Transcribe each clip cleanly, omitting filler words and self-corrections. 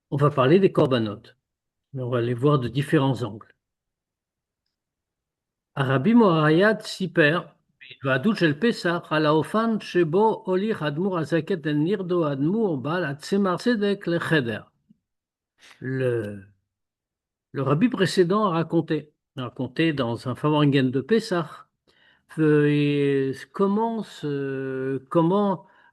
On va parler des corbanotes, mais on va les voir de différents angles. Rabbi Moharayat Siper, בהתוועדות של פסח, על האופן שבו הוליך האדמו"ר הזקן אל נירדו האדמו"ר בעל הצמר צדק לחדר. Le, le rabbi précédent a raconté dans un Fabringen de Pessah comment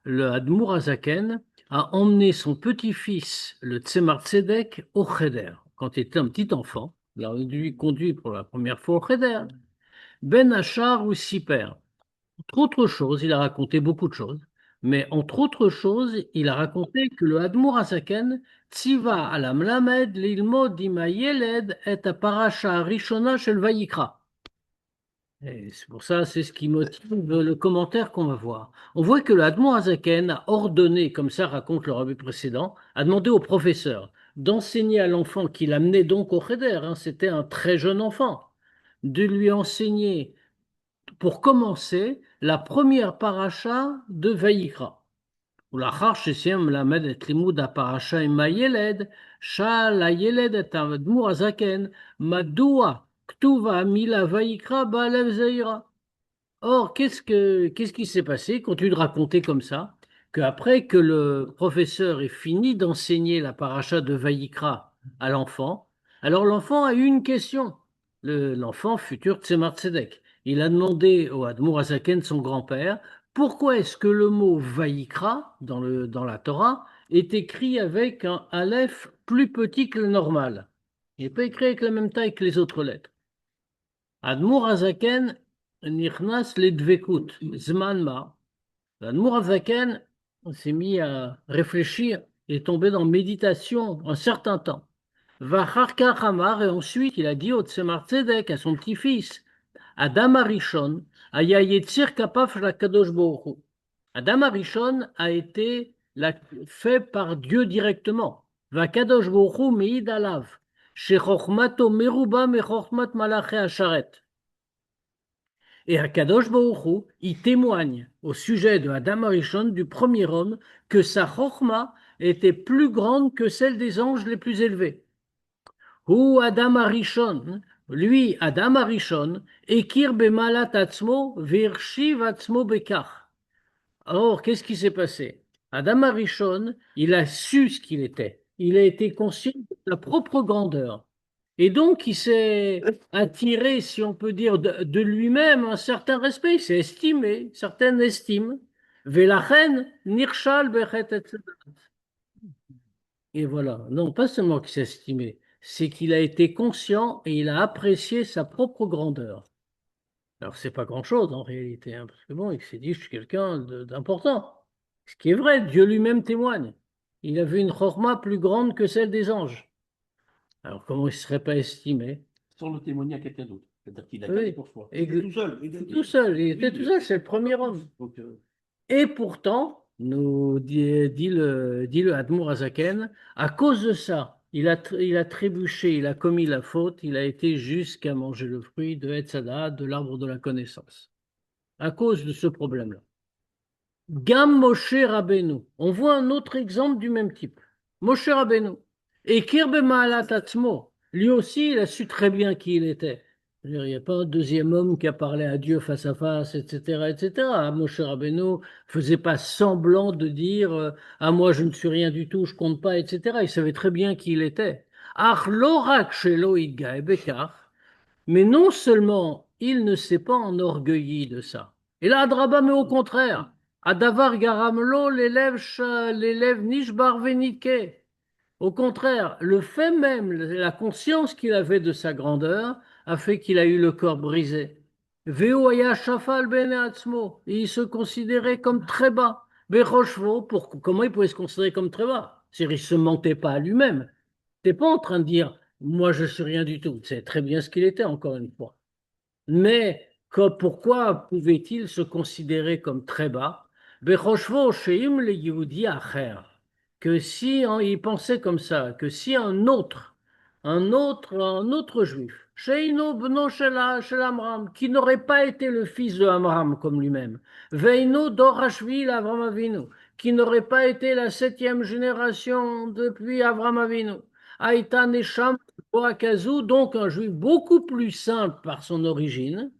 le Admour Azaken a emmené son petit-fils, le Tzemar Tzedek, au Cheder. Quand il était un petit enfant, il a dû conduit pour la première fois au Cheder. Ben Achar ou Siper. Entre autres choses, il a raconté beaucoup de choses, mais entre autres choses, il a raconté que le Admour Azaken tziva ala mlamed lilmod ima yeled et parasha rishona shel Vayikra. Et c'est pour ça, c'est ce qui motive le commentaire qu'on va voir. On voit que le Admon Azaken a ordonné, comme ça raconte le rabbi précédent, a demandé au professeur d'enseigner à l'enfant qu'il amenait donc au Cheder, hein, c'était un très jeune enfant, de lui enseigner, pour commencer, la première paracha de Vaïkra. ולאחר שסיים מלמד את לימוד הפרשה עם הילד, שאל הילד את האדמו"ר הזקן, מדוע כתובה המילה ויקרא בלב זעירה? Or, qu'est-ce qui s'est passé? Continue de raconter comme ça, qu'après que le professeur ait fini d'enseigner la paracha de Vaïkra à l'enfant, alors l'enfant a eu une question. L'enfant futur Tzemar Tzedek. Il a demandé au Admour Azaken, son grand-père, pourquoi est-ce que le mot Vaïkra dans la Torah est écrit avec un aleph plus petit que le normal? Il n'est pas écrit avec la même taille que les autres lettres. Admour Azaken Nichnas ledvekut, zman ma. L'Admour Azaken s'est mis à réfléchir et est tombé dans méditation un certain temps. Vacharka Hamar, et ensuite il a dit au Tzemar Tzedek, à son petit-fils, Adam Arishon, aya yetzir kapav la Kadosh Baruch Hu. Adam Arishon a été fait par Dieu directement. Va Kadosh Baruch Hu meid alav, shechochmato meruba mechochmat malaché asharet. Et Akadosh Baruch Hu, il témoigne au sujet de Adam Arishon, du premier homme, que sa chorma était plus grande que celle des anges les plus élevés. Hu Adam Arishon, lui, Adam Arishon, ekir bemalat atzmo virshiv atzmo bekach. Or, qu'est-ce qui s'est passé? Adam Arishon, il a su ce qu'il était. Il a été conscient de sa propre grandeur. Et donc, il s'est attiré, si on peut dire, de lui-même un certain respect. Il s'est estimé, certaine estime. Velachen, nirshal bechet etc. Et voilà. Non, pas seulement qu'il s'est estimé, c'est qu'il a été conscient et il a apprécié sa propre grandeur. Alors, c'est pas grand-chose en réalité, hein, parce que bon, il s'est dit, je suis quelqu'un d'important. Ce qui est vrai, Dieu lui-même témoigne. Il avait une chorma plus grande que celle des anges. Alors, comment il ne serait pas estimé? Sans le témoigner à quelqu'un d'autre. C'est-à-dire qu'il a Oui, gardé pour soi. Il était tout seul. tout seul, il était tout seul, c'est le premier homme. Donc, Et pourtant, nous dit le Admour Azaken, à cause de ça, il a trébuché, il a commis la faute, il a été jusqu'à manger le fruit de Hetzada, de l'arbre de la connaissance. À cause de ce problème-là. Gam Moshe Rabbeinu. On voit un autre exemple du même type. Moshe Rabbeinu. Et Kirbe Ma'alat Atzmo. Lui aussi, il a su très bien qui il était. Il n'y a pas un deuxième homme qui a parlé à Dieu face à face, etc., etc. Moshe Rabbeinu faisait pas semblant de dire ah, moi je ne suis rien du tout, je compte pas, etc. Il savait très bien qui il était. Ach lorak shelo idgae bekach. Mais non seulement il ne s'est pas enorgueilli de ça. Et là, Adraba, mais au contraire, Adavar Garamlo, l'élève Nishbar Venike. Au contraire, le fait même, la conscience qu'il avait de sa grandeur, a fait qu'il a eu le corps brisé. Veoya Shafal Ben Atzmo, et il se considérait comme très bas. Beroshvo, comment il pouvait se considérer comme très bas? C'est-à-dire, il ne se mentait pas à lui-même. T'es pas en train de dire, moi je suis rien du tout. C'est très bien ce qu'il était, encore une fois. Mais pourquoi pouvait-il se considérer comme très bas? Bechoshvo sheim le Yehudi acher. Que si il pensait comme ça, que si un autre juif, Sheino bno shel Amram, qui n'aurait pas été le fils de Amram comme lui-même, Veino dorashvi Avram Avinu, qui n'aurait pas été la 7e génération depuis Avram Avinu. Aïta Neshama Boakazu, donc un juif beaucoup plus simple par son origine,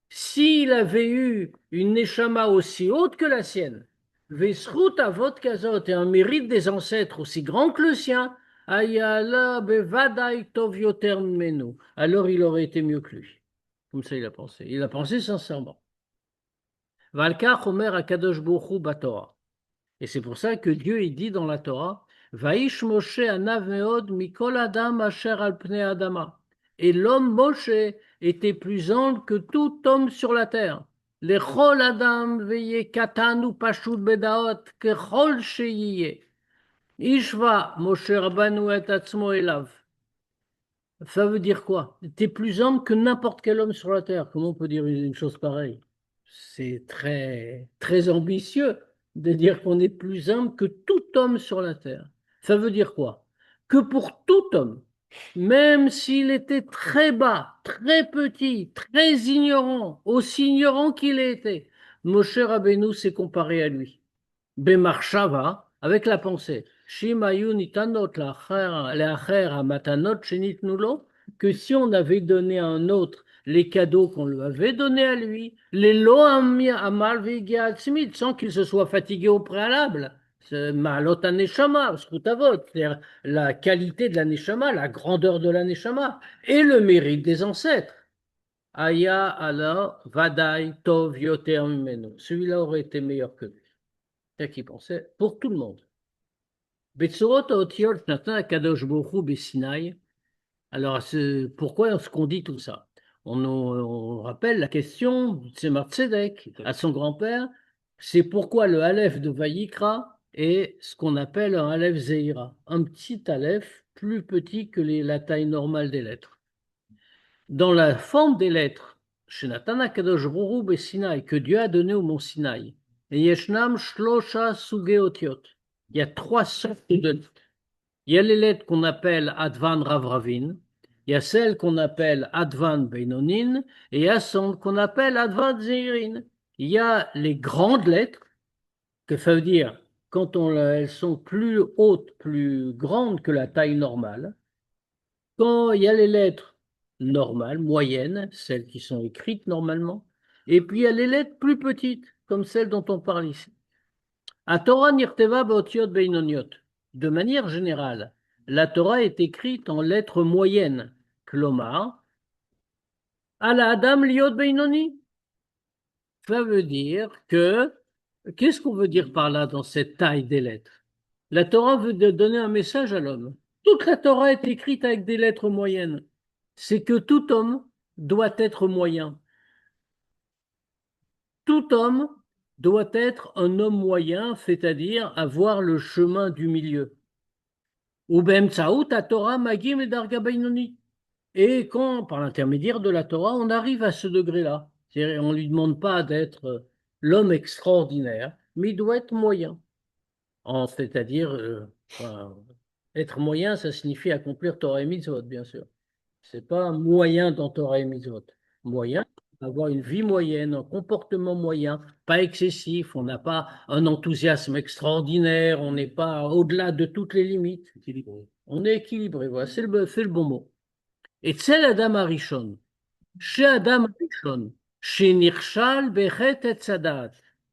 s'il avait eu une Neshama aussi haute que la sienne, Vesrut Avot Kazot, et un mérite des ancêtres aussi grand que le sien, Ayala Bevadai Tov Yoter Menu, alors il aurait été mieux que lui. Comme ça, il a pensé. Il a pensé sincèrement. Valkach Omer Akadosh Borou Batorah. Et c'est pour ça que Dieu il dit dans la Torah, Vaïsh Moshe anav meod mikol adam asher al pnei adama. Et l'homme Moshe était plus humble que tout homme sur la terre. Lechol adam veye katan u pashut bedaot kechol sheyiye. Ishva Moshe Rabbanu et atzmo elav. Ça veut dire quoi? Tu es plus humble que n'importe quel homme sur la terre. Comment on peut dire une chose pareille? C'est très, très ambitieux de dire qu'on est plus humble que tout homme sur la terre. Ça veut dire quoi? Que pour tout homme, même s'il était très bas, très petit, très ignorant, aussi ignorant qu'il était, Moshe Rabbeinu s'est comparé à lui. Bemarshava, avec la pensée, Shimayu nitanot leacher amatanot shenitnulo, que si on avait donné à un autre les cadeaux qu'on lui avait donnés à lui, les lo amal vegiatzmit, sans qu'il se soit fatigué au préalable. Ma'alot aneshama, skutavot, c'est-à-dire la qualité de la neshama, la grandeur de la neshama, et le mérite des ancêtres. Aya ala vadai tov yoter mimenu. Celui-là aurait été meilleur que lui. C'est qui pensait pour tout le monde. Betsorot Otiot Natan Akadosh Borou Bessinaï. Alors, pourquoi est-ce qu'on dit tout ça? On rappelle la question de Tzemar Tzedek à son grand-père. C'est pourquoi le Aleph de Vayikra est ce qu'on appelle un Aleph Zeira, un petit Aleph plus petit que la taille normale des lettres. Dans la forme des lettres, chez Natan Akadosh Borou Bessinaï, que Dieu a donné au mont Sinaï, et Yeshnam Shlosha Sugeotiot. Il y a 3 sortes de lettres. Il y a les lettres qu'on appelle Advan Ravravin, il y a celles qu'on appelle Advan Beinonin, et il y a celles qu'on appelle Advan Zeirin. Il y a les grandes lettres, que ça veut dire quand elles sont plus hautes, plus grandes que la taille normale. Quand il y a les lettres normales, moyennes, celles qui sont écrites normalement, et puis il y a les lettres plus petites, comme celles dont on parle ici. A Torah nirteva beotiot beinoniot. De manière générale, la Torah est écrite en lettres moyennes. Klomar, ala Adam liot beinoni. Ça veut dire que, qu'est-ce qu'on veut dire par là dans cette taille des lettres? La Torah veut donner un message à l'homme. Toute la Torah est écrite avec des lettres moyennes. C'est que tout homme doit être moyen. Tout homme doit être un homme moyen, c'est-à-dire avoir le chemin du milieu. Ou Torah magim et darga beinoni. Et quand, par l'intermédiaire de la Torah, on arrive à ce degré-là, c'est-à-dire on ne lui demande pas d'être l'homme extraordinaire, mais il doit être moyen. C'est-à-dire, être moyen, ça signifie accomplir Torah et Mitzvot, bien sûr. C'est pas moyen dans Torah et Mitzvot. Moyen, avoir une vie moyenne, un comportement moyen, pas excessif, on n'a pas un enthousiasme extraordinaire, on n'est pas au-delà de toutes les limites. On est équilibré, voilà, c'est le bon mot. Et c'est Adam Arishon, chez Adam Arishon, chez Nirshal Bechet et Sadat,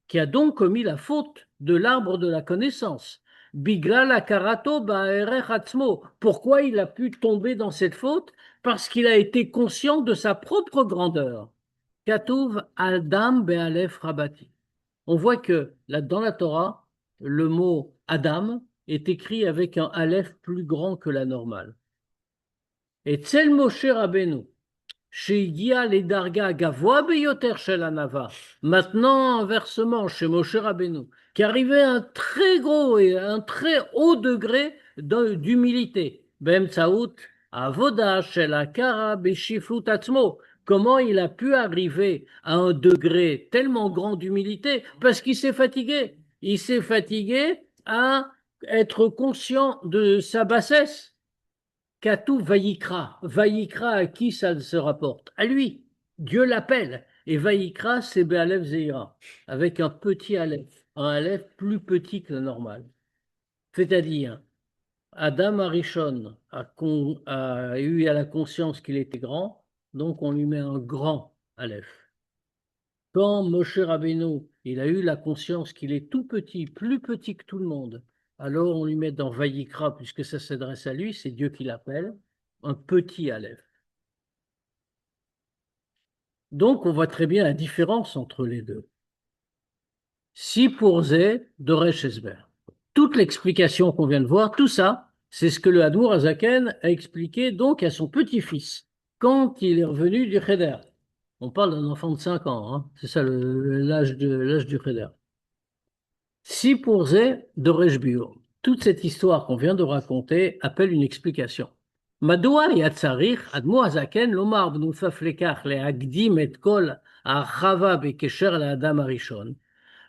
qui a donc commis la faute de l'arbre de la connaissance. Bigla la karato ba'erech atzmo. Pourquoi il a pu tomber dans cette faute? Parce qu'il a été conscient de sa propre grandeur. Katouv Adam be'alef rabati. On voit que là, dans la Torah, le mot Adam est écrit avec un aleph plus grand que la normale. Et Tzel Moshe Rabbeinu, Sheigia les darga gavoa beyoter shel anava. Maintenant, inversement, chez Moshe Rabbeinu, qui arrivait à un très gros et un très haut degré d'humilité. Bem tsaout avoda shel akara beshiflut atzmo. Comment il a pu arriver à un degré tellement grand d'humilité? Parce qu'il s'est fatigué. Il s'est fatigué à être conscient de sa bassesse. Katou Vaïkra. Vaïkra, à qui ça se rapporte? À lui. Dieu l'appelle. Et Vaïkra, c'est Be'alef Zeira, avec un petit Aleph. un Aleph plus petit que le normal. C'est-à-dire, Adam Arishon a eu à la conscience qu'il était grand, donc on lui met un grand Aleph. Quand Moshe Rabbeinu, il a eu la conscience qu'il est tout petit, plus petit que tout le monde, alors on lui met dans Vayikra, puisque ça s'adresse à lui, c'est Dieu qui l'appelle, un petit Aleph. Donc on voit très bien la différence entre les deux. Si pour Zé, Doresh Esber. Toute l'explication qu'on vient de voir, tout ça, c'est ce que le Hadmour Azaken a expliqué donc à son petit-fils quand il est revenu du Cheder. On parle d'un enfant de 5 ans, hein. C'est ça l'âge du Cheder. Si pour Zé, Doresh Biur. Toute cette histoire qu'on vient de raconter appelle une explication. מדוע היה צריך אדמו"ר הזקן לומר בנוסף לכך להקדים את כל ההרחבה בקשר לאדם הראשון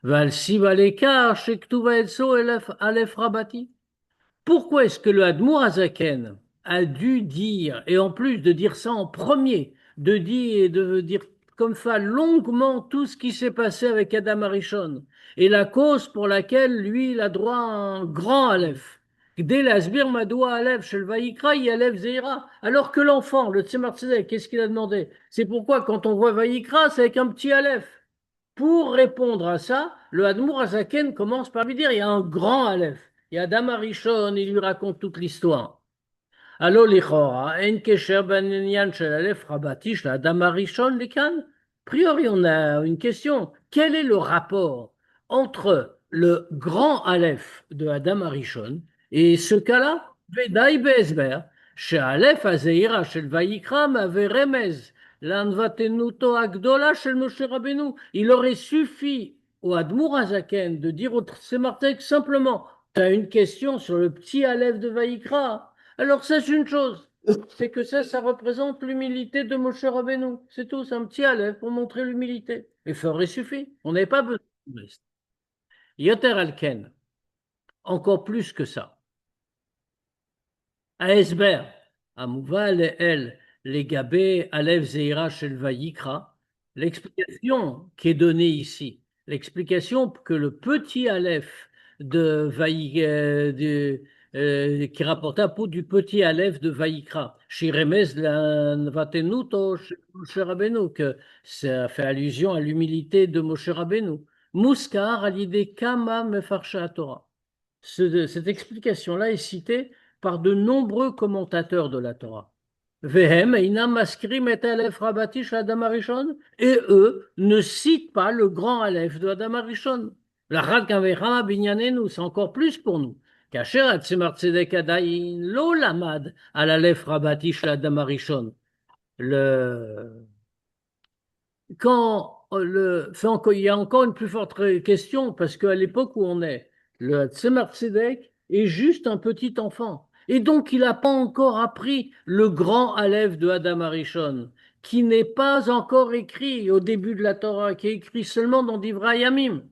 ועל סיבה לכך שכתובה אצלו א' רבתי. Pourquoi est-ce que le Hadmour Azaken a dû dire, et en plus de dire ça en premier, de dire comme ça longuement tout ce qui s'est passé avec Adam Arishon, et la cause pour laquelle lui, il a droit à un grand Aleph. Dès l'Asbir Madoua Aleph, chez le Vaïkra, il y a Aleph Zeira. Alors que l'enfant, le Tzemar Tzedek, qu'est-ce qu'il a demandé? C'est pourquoi quand on voit Vaïkra, c'est avec un petit Aleph. Pour répondre à ça, le Hadmour Azaken commence par lui dire il y a un grand Aleph. Il y a Adam Arishon, il lui raconte toute l'histoire. הלא לכאורה אין קשר בין עניין של אלף רבתי של האדם הראשון לכאן. Priori, on a une question. Quel est le rapport entre le grand Aleph de Adam Arishon et ce cas-là? ודאי בהסבר שהאלף הזעירה של ויקרא מהווה רמז לענוותנותו הגדולה של משה רבנו. Il aurait suffi au Admour Hazaken de dire au Tzemar simplement, tu as une question sur le petit Aleph de Vaïkra. Alors, sache une chose, c'est que ça représente l'humilité de Moshe Rabbeinu. C'est tout, c'est un petit Aleph pour montrer l'humilité. Et ça aurait suffi. On n'avait pas besoin de reste. Yoter Alken, encore plus que ça. Aesber, Amouva El, les Gabé, Aleph Zeira Shel Vayikra, l'explication qui est donnée ici, l'explication que le petit Aleph de qui rapporte à propos du petit Aleph de Vaïkra, Shiremez Vatenuto Moshe Rabbeinu, que ça fait allusion à l'humilité de Moshe Rabbeinu. Muskar à l'idée Kama Mefarsha Torah. Cette explication-là est citée par de nombreux commentateurs de la Torah. Vehem, Einam Maskrim et Aleph Rabatish Adam Arishon, et eux ne citent pas le grand Aleph de Adam Arishon. La Rad Kavecha Binyanenu, c'est encore plus pour nous. Kacher Atzemar Tzedek Adayin, Lo Lamad, à l'Aleph Rabatish Adam Arishon. Il y a encore une plus forte question, parce qu'à l'époque où on est, le Tzemar Tzedek est juste un petit enfant. Et donc, il n'a pas encore appris le grand Aleph de Adam Arishon, qui n'est pas encore écrit au début de la Torah, qui est écrit seulement dans Divrei Yamim.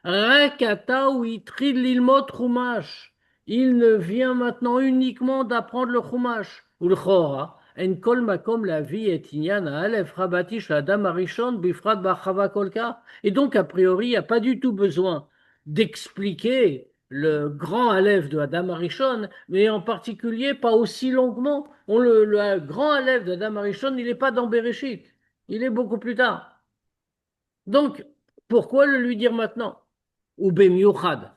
Rekata ou Itrid Lilmot Chumash. Il ne vient maintenant uniquement d'apprendre le Chumash, ou le Chora. En kol makom la vie est inyan Aleph rabati sh'adam arishon bifrat b'achava kolka. Et donc, a priori, il n'y a pas du tout besoin d'expliquer le grand Aleph de Adam Arishon, mais en particulier pas aussi longuement. Le grand Aleph d'Adam Arishon, il n'est pas dans Bereshit. Il est beaucoup plus tard. Donc, pourquoi le lui dire maintenant? Ou bemiuchad,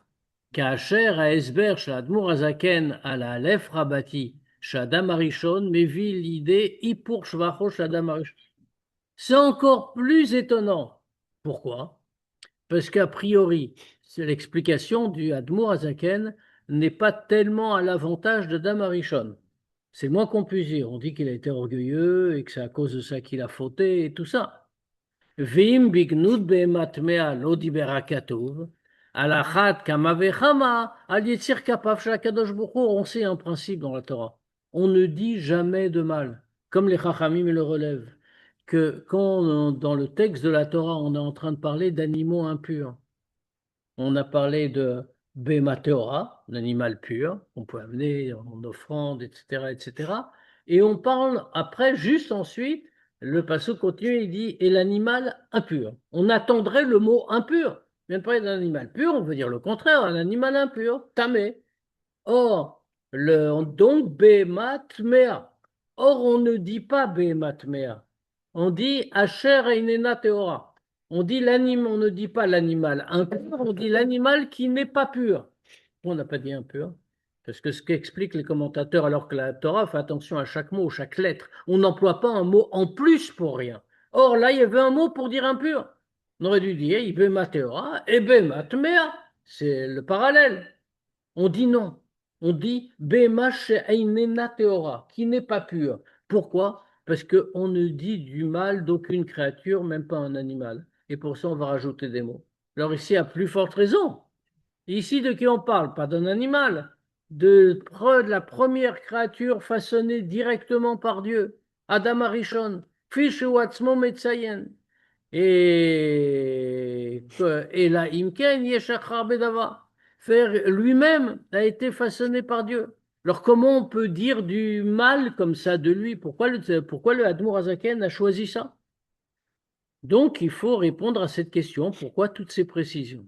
כאשר ההסבר של האדמו"ר הזקן על האלף רבתי שאדם הראשון מביא לידי היפוך שבחו של אדם הראשון. C'est encore plus étonnant. Pourquoi? Parce qu'a priori, l'explication du Admour Azaken n'est pas tellement à l'avantage de Adam Arishon. C'est le moins qu'on puisse dire. On dit qu'il a été orgueilleux et que c'est à cause de ça qu'il a fauté et tout ça. Vim bignud be'matmea lo diber hakatuv. Alachat kama vechama al yetzir kapav shel HaKadosh Baruch Hu. On sait un principe dans la Torah. On ne dit jamais de mal, comme les Chachamim le relèvent, que quand dans le texte de la Torah, on est en train de parler d'animaux impurs, on a parlé de Bema Teora, l'animal pur, qu'on peut amener en offrande, etc., etc. Et on parle après, juste ensuite, le passage continue, il dit, et l'animal impur. On attendrait le mot impur. vient de parler d'un animal pur, on veut dire le contraire, un animal impur, tamé. Or, donc, Behemat Mea. Or, on ne dit pas Behemat Mea. On dit Asher Einena Teora. On ne dit pas l'animal impur, on dit l'animal qui n'est pas pur. On n'a pas dit impur. Parce que ce qu'expliquent les commentateurs, alors que la Torah fait attention à chaque mot, chaque lettre, on n'emploie pas un mot en plus pour rien. Or, là, il y avait un mot pour dire impur. On aurait dû dire Behemat Teora et Behemat Mea. C'est le parallèle. On dit non. On dit Bema she'einena teora, qui n'est pas pur. Pourquoi? Parce qu'on ne dit du mal d'aucune créature, même pas un animal. Et pour ça, on va rajouter des mots. Alors ici, à plus forte raison. Ici, de qui on parle? Pas d'un animal. De la première créature façonnée directement par Dieu. Adam Arishon. Fish Watzmo Metzayen. Et là, Imken Yeshachar Bedava. Faire lui-même a été façonné par Dieu. Alors comment on peut dire du mal comme ça de lui? Pourquoi le Admour Azaken a choisi ça? Donc il faut répondre à cette question. Pourquoi toutes ces précisions?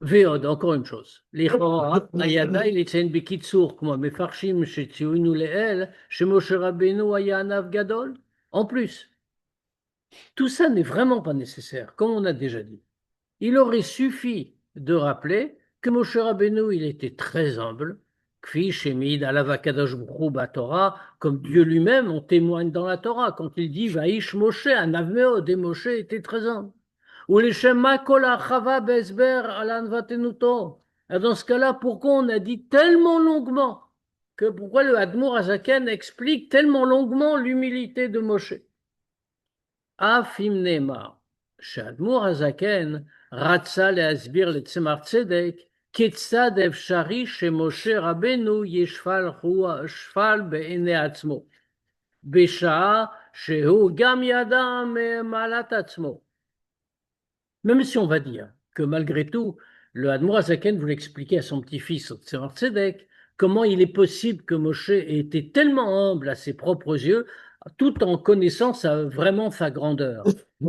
Veod, encore une chose. לכאורה, היה די לציין בקיצור, כמו המפרשים שציינו לעיל, שמשה רבנו היה ענב גדול. En plus, tout ça n'est vraiment pas nécessaire, comme on a déjà dit. Il aurait suffi de rappeler que Moshe Rabbeinu, il était très humble, Kfi Shemid Alav Akadosh Brou Torah, comme Dieu lui-même en témoigne dans la Torah, quand il dit Vaïsh Moshe, Anav Meod, et Moshe était très humble. Ou les Shema Kol Achava Bezber Alan Vatenuto. Et dans ce cas-là, pourquoi on a dit tellement longuement pourquoi le Admour Azaken explique tellement longuement l'humilité de Moshe? אף אם נאמר שהאדמו"ר הזקן רצה להסביר לצמח צדק כיצד אפשרי שמשה רבנו ישפל בעיני עצמו, בשעה שהוא גם ידע ממעלת עצמו. Même si on va dire que malgré tout, le Admour Azaken voulait expliquer à son petit-fils Tzemar Tzedek comment il est possible que Moshe ait été tellement humble à ses propres yeux, tout en connaissant vraiment sa grandeur.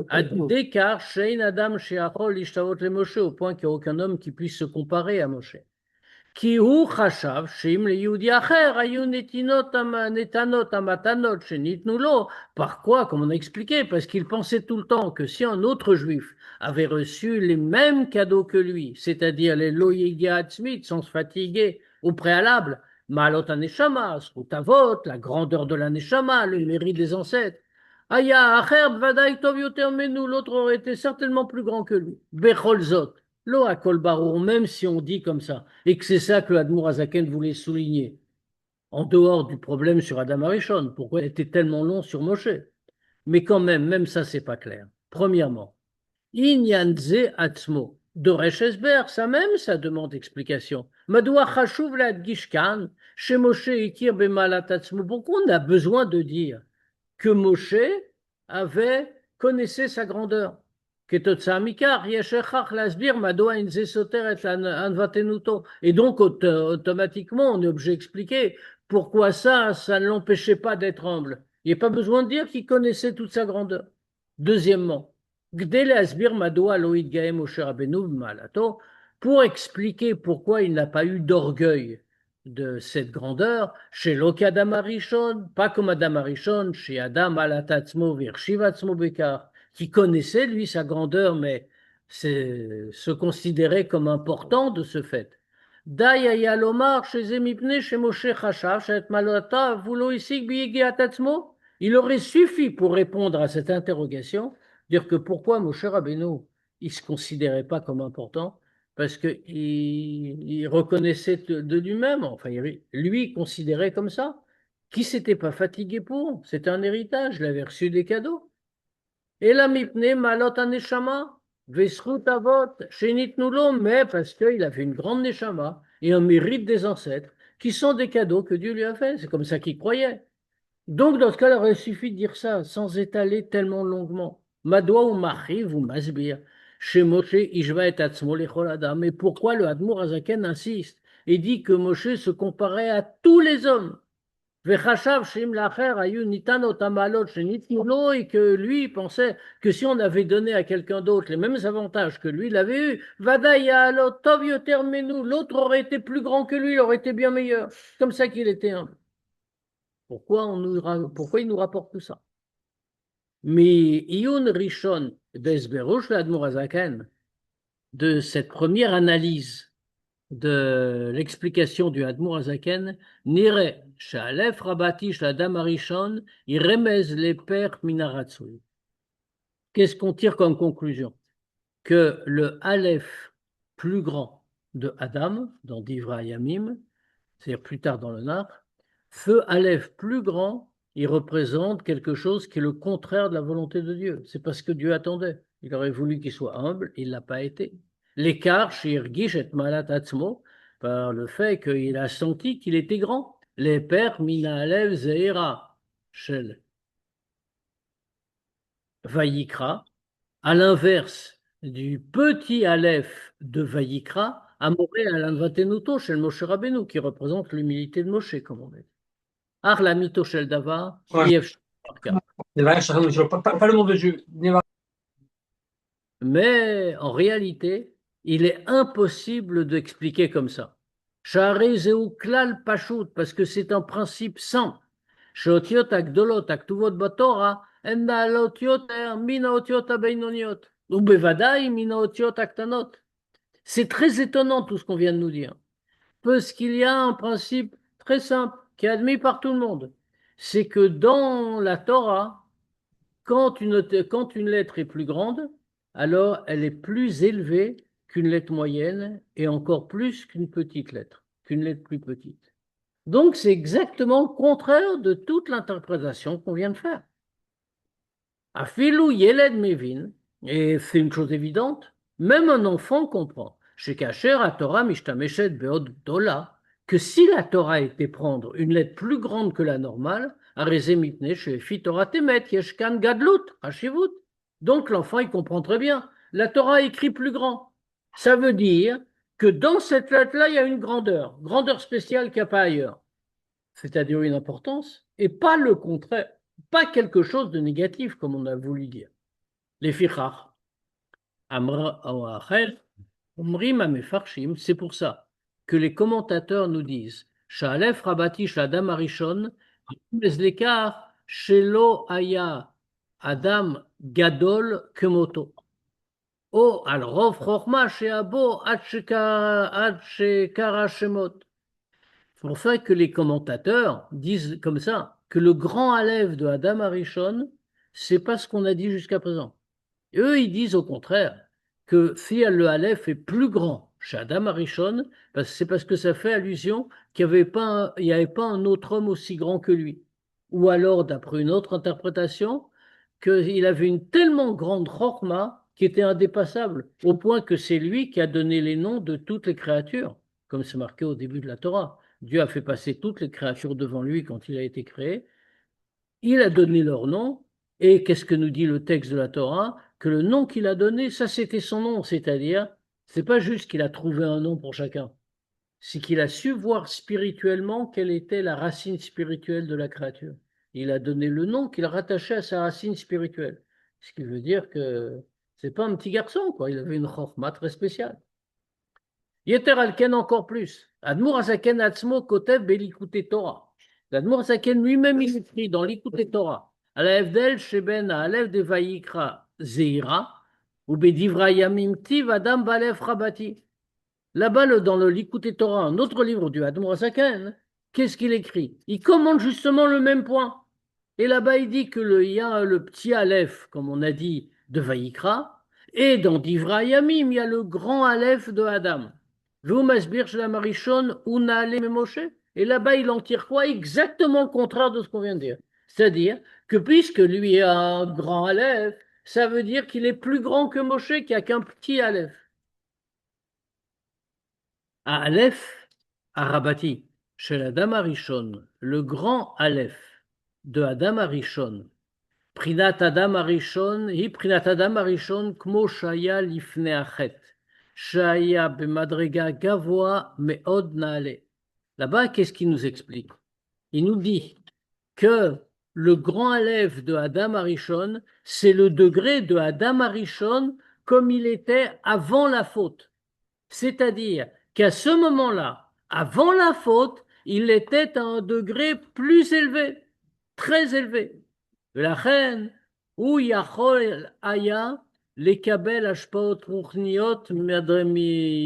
À d'écart, Shein Adam Sheachol Ishtavot le Moshe, au point qu'il n'y a aucun homme qui puisse se comparer à Moshe. כי הוא חשב שאם ליהודי אחר היו נתנות המתנות שניתנו לו, par quoi, comme on a expliqué, parce qu'il pensait tout le temps que si un autre juif avait reçu les mêmes cadeaux que lui, c'est-à-dire les loyiga atzmit, sans se fatiguer au préalable, ma'alot haneshama, zchut la grandeur de la neshama, le mérite des ancêtres, aya acher b'vadaï tov yoter menu, l'autre aurait été certainement plus grand que lui. Bechol zot. Lo Akol Barour, même si on dit comme ça, et que c'est ça que Admour Azaken voulait souligner, en dehors du problème sur Adam Arishon, pourquoi il était tellement long sur Moshe. Mais quand même ça, c'est pas clair. Premièrement, Inyanze Atzmo, Doresh Esber, ça même, ça demande explication. Madoua Chashuv la Gishkan, chez Moshe Ikir Bemalat Atzmo, pourquoi on a besoin de dire que Moshe connaissait sa grandeur? Et donc, automatiquement, on est obligé d'expliquer pourquoi ça ne l'empêchait pas d'être humble. Il n'y a pas besoin de dire qu'il connaissait toute sa grandeur. Deuxièmement, pour expliquer pourquoi il n'a pas eu d'orgueil de cette grandeur, chez l'Okadam Arishon, pas comme Adam Arishon, chez Adam Alatatzmo Virshivatzmo Bekar, qui connaissait, lui, sa grandeur, mais se considérait comme important de ce fait. Il aurait suffi pour répondre à cette interrogation, dire que pourquoi Moshe Rabbeinu, il ne se considérait pas comme important, parce qu'il reconnaissait de lui-même, enfin, lui considérait comme ça, qui s'était pas fatigué pour, c'était un héritage, il avait reçu des cadeaux. Et la mipne malot aneshama, vesrut avot, shenitnulo, mais parce qu'il avait une grande neshama et un mérite des ancêtres, qui sont des cadeaux que Dieu lui a fait. C'est comme ça qu'il croyait. Donc, dans ce cas, il aurait suffi de dire ça, sans étaler tellement longuement. Madoua ou machiv ou masbir, chez Moshe ishva et atzmo lechol adam. Mais pourquoi le Admour Azaken insiste et dit que Moshe se comparait à tous les hommes? Vechashav Shim Lacher Ayu Nitan Otamalot Shenitnulo, et que lui pensait que si on avait donné à quelqu'un d'autre les mêmes avantages que lui, il avait eu, Vadaya Alot Tov Yoter Menu, l'autre aurait été plus grand que lui, il aurait été bien meilleur. Comme ça qu'il était humble. Pourquoi il nous rapporte tout ça? Mais Iyun Rishon d'Esberouch l'Admour Azaken, de cette première analyse de l'explication du Admour Azaken, Nire, Shalef Rabati Shladam Arishon, Iremez les pères Minaratsui. Qu'est-ce qu'on tire comme conclusion? Que le Aleph plus grand de Adam, dans Divra Yamim, c'est-à-dire plus tard dans le Nar, feu Aleph plus grand, il représente quelque chose qui est le contraire de la volonté de Dieu. C'est parce que Dieu attendait. Il aurait voulu qu'il soit humble, il ne l'a pas été. L'écart chez Irgish et Malat Atzmo, par le fait qu'il a senti qu'il était grand. Les pères Mina Alev Zeira, Shel Vayikra, à l'inverse du petit Aleph de Vayikra, Amoré Alan Vatenuto, chez le Moshe Rabbeinu, qui représente l'humilité de Moshe, comme on dit. Ar la mito shel davar, Ouais. Yev Shmarka. Pas le nom de Dieu. Mais en réalité, il est impossible d'expliquer comme ça. Sha'arei zeu klal pashut, parce que c'est un principe simple. Sheotiot akdolot aktuvot batora, en na'alot yoter min haotiot habeinoniot, ubevadai min haotiot aktanot. C'est très étonnant tout ce qu'on vient de nous dire, parce qu'il y a un principe très simple qui est admis par tout le monde. C'est que dans la Torah, quand une lettre est plus grande, alors elle est plus élevée qu'une lettre moyenne et encore plus qu'une petite lettre, qu'une lettre plus petite. Donc c'est exactement le contraire de toute l'interprétation qu'on vient de faire. Afilou Yeled Mevin, et c'est une chose évidente, même un enfant comprend, chez Kacher à Torah Mishtameshet Beod Gdola, que si la Torah était prendre une lettre plus grande que la normale, Areze Mitne chez Fi Torah Temet Yeshkan Gadlut, Hashivut. Donc l'enfant il comprend très bien. La Torah écrit plus grand. Ça veut dire que dans cette lettre-là, il y a une grandeur spéciale qu'il n'y a pas ailleurs, c'est-à-dire une importance, et pas le contraire, pas quelque chose de négatif comme on a voulu dire. Les fichach, c'est pour ça que les commentateurs nous disent Sha'alef Rabati Sh'Adam Arishon, l'écart Shelo Aya Adam Gadol Kemoto. Oh, al Rov Chorma Sheabo Ad Shekara Shemot. C'est pour ça que les commentateurs disent comme ça, que le grand Aleph de Adam Arishon, c'est pas ce qu'on a dit jusqu'à présent. Et eux, ils disent au contraire que si le Aleph est plus grand chez Adam Arishon, c'est parce que ça fait allusion qu'il n'y avait pas un autre homme aussi grand que lui. Ou alors, d'après une autre interprétation, qu'il avait une tellement grande chorma qui était indépassable, au point que c'est lui qui a donné les noms de toutes les créatures, comme c'est marqué au début de la Torah. Dieu a fait passer toutes les créatures devant lui quand il a été créé. Il a donné leur nom. Et qu'est-ce que nous dit le texte de la Torah? Que le nom qu'il a donné, ça c'était son nom. C'est-à-dire, c'est pas juste qu'il a trouvé un nom pour chacun. C'est qu'il a su voir spirituellement quelle était la racine spirituelle de la créature. Il a donné le nom qu'il rattachait à sa racine spirituelle. Ce qui veut dire que c'est pas un petit garçon, quoi. Il avait une chorma très spéciale. Yeter Alken encore plus. Admour Azaken Atzmo Kotev Belikute Torah. L'Admour Azaken lui-même il écrit dans l'Ikute Torah. À la Evdel Sheben à Alev de Vayikra Zeira ou Bedivra Yamim Tiv Adam Balef Rabati. Là-bas, dans le Likute Torah, un autre livre du Admour Azaken, qu'est-ce qu'il écrit? Il commente justement le même point. Et là-bas, il dit il y a le petit Aleph, comme on a dit, de Vayikra, et dans Divra Yamim, il y a le grand Aleph de Adam. Et là-bas, il en tire quoi? Exactement le contraire de ce qu'on vient de dire. C'est-à-dire que puisque lui a un grand Aleph, ça veut dire qu'il est plus grand que Moshe, qui a qu'un petit Aleph. À Aleph, Arabati, chez l'Adam Arishon, le grand Aleph de Adam Arishon, Prinat Adam Arishon, hi Prinat Adam Arishon, kmo shaya lifne achet. Shaya bemadrega gavoa meod naale. Là-bas, qu'est-ce qu'il nous explique? il nous dit que le grand Aleph de Adam Arishon, c'est le degré de Adam Arishon comme il était avant la faute. C'est-à-dire qu'à ce moment-là, avant la faute, il était à un degré plus élevé, très élevé. La reine, où Yachol Aya, les Kabel Ashpaot Ruchniot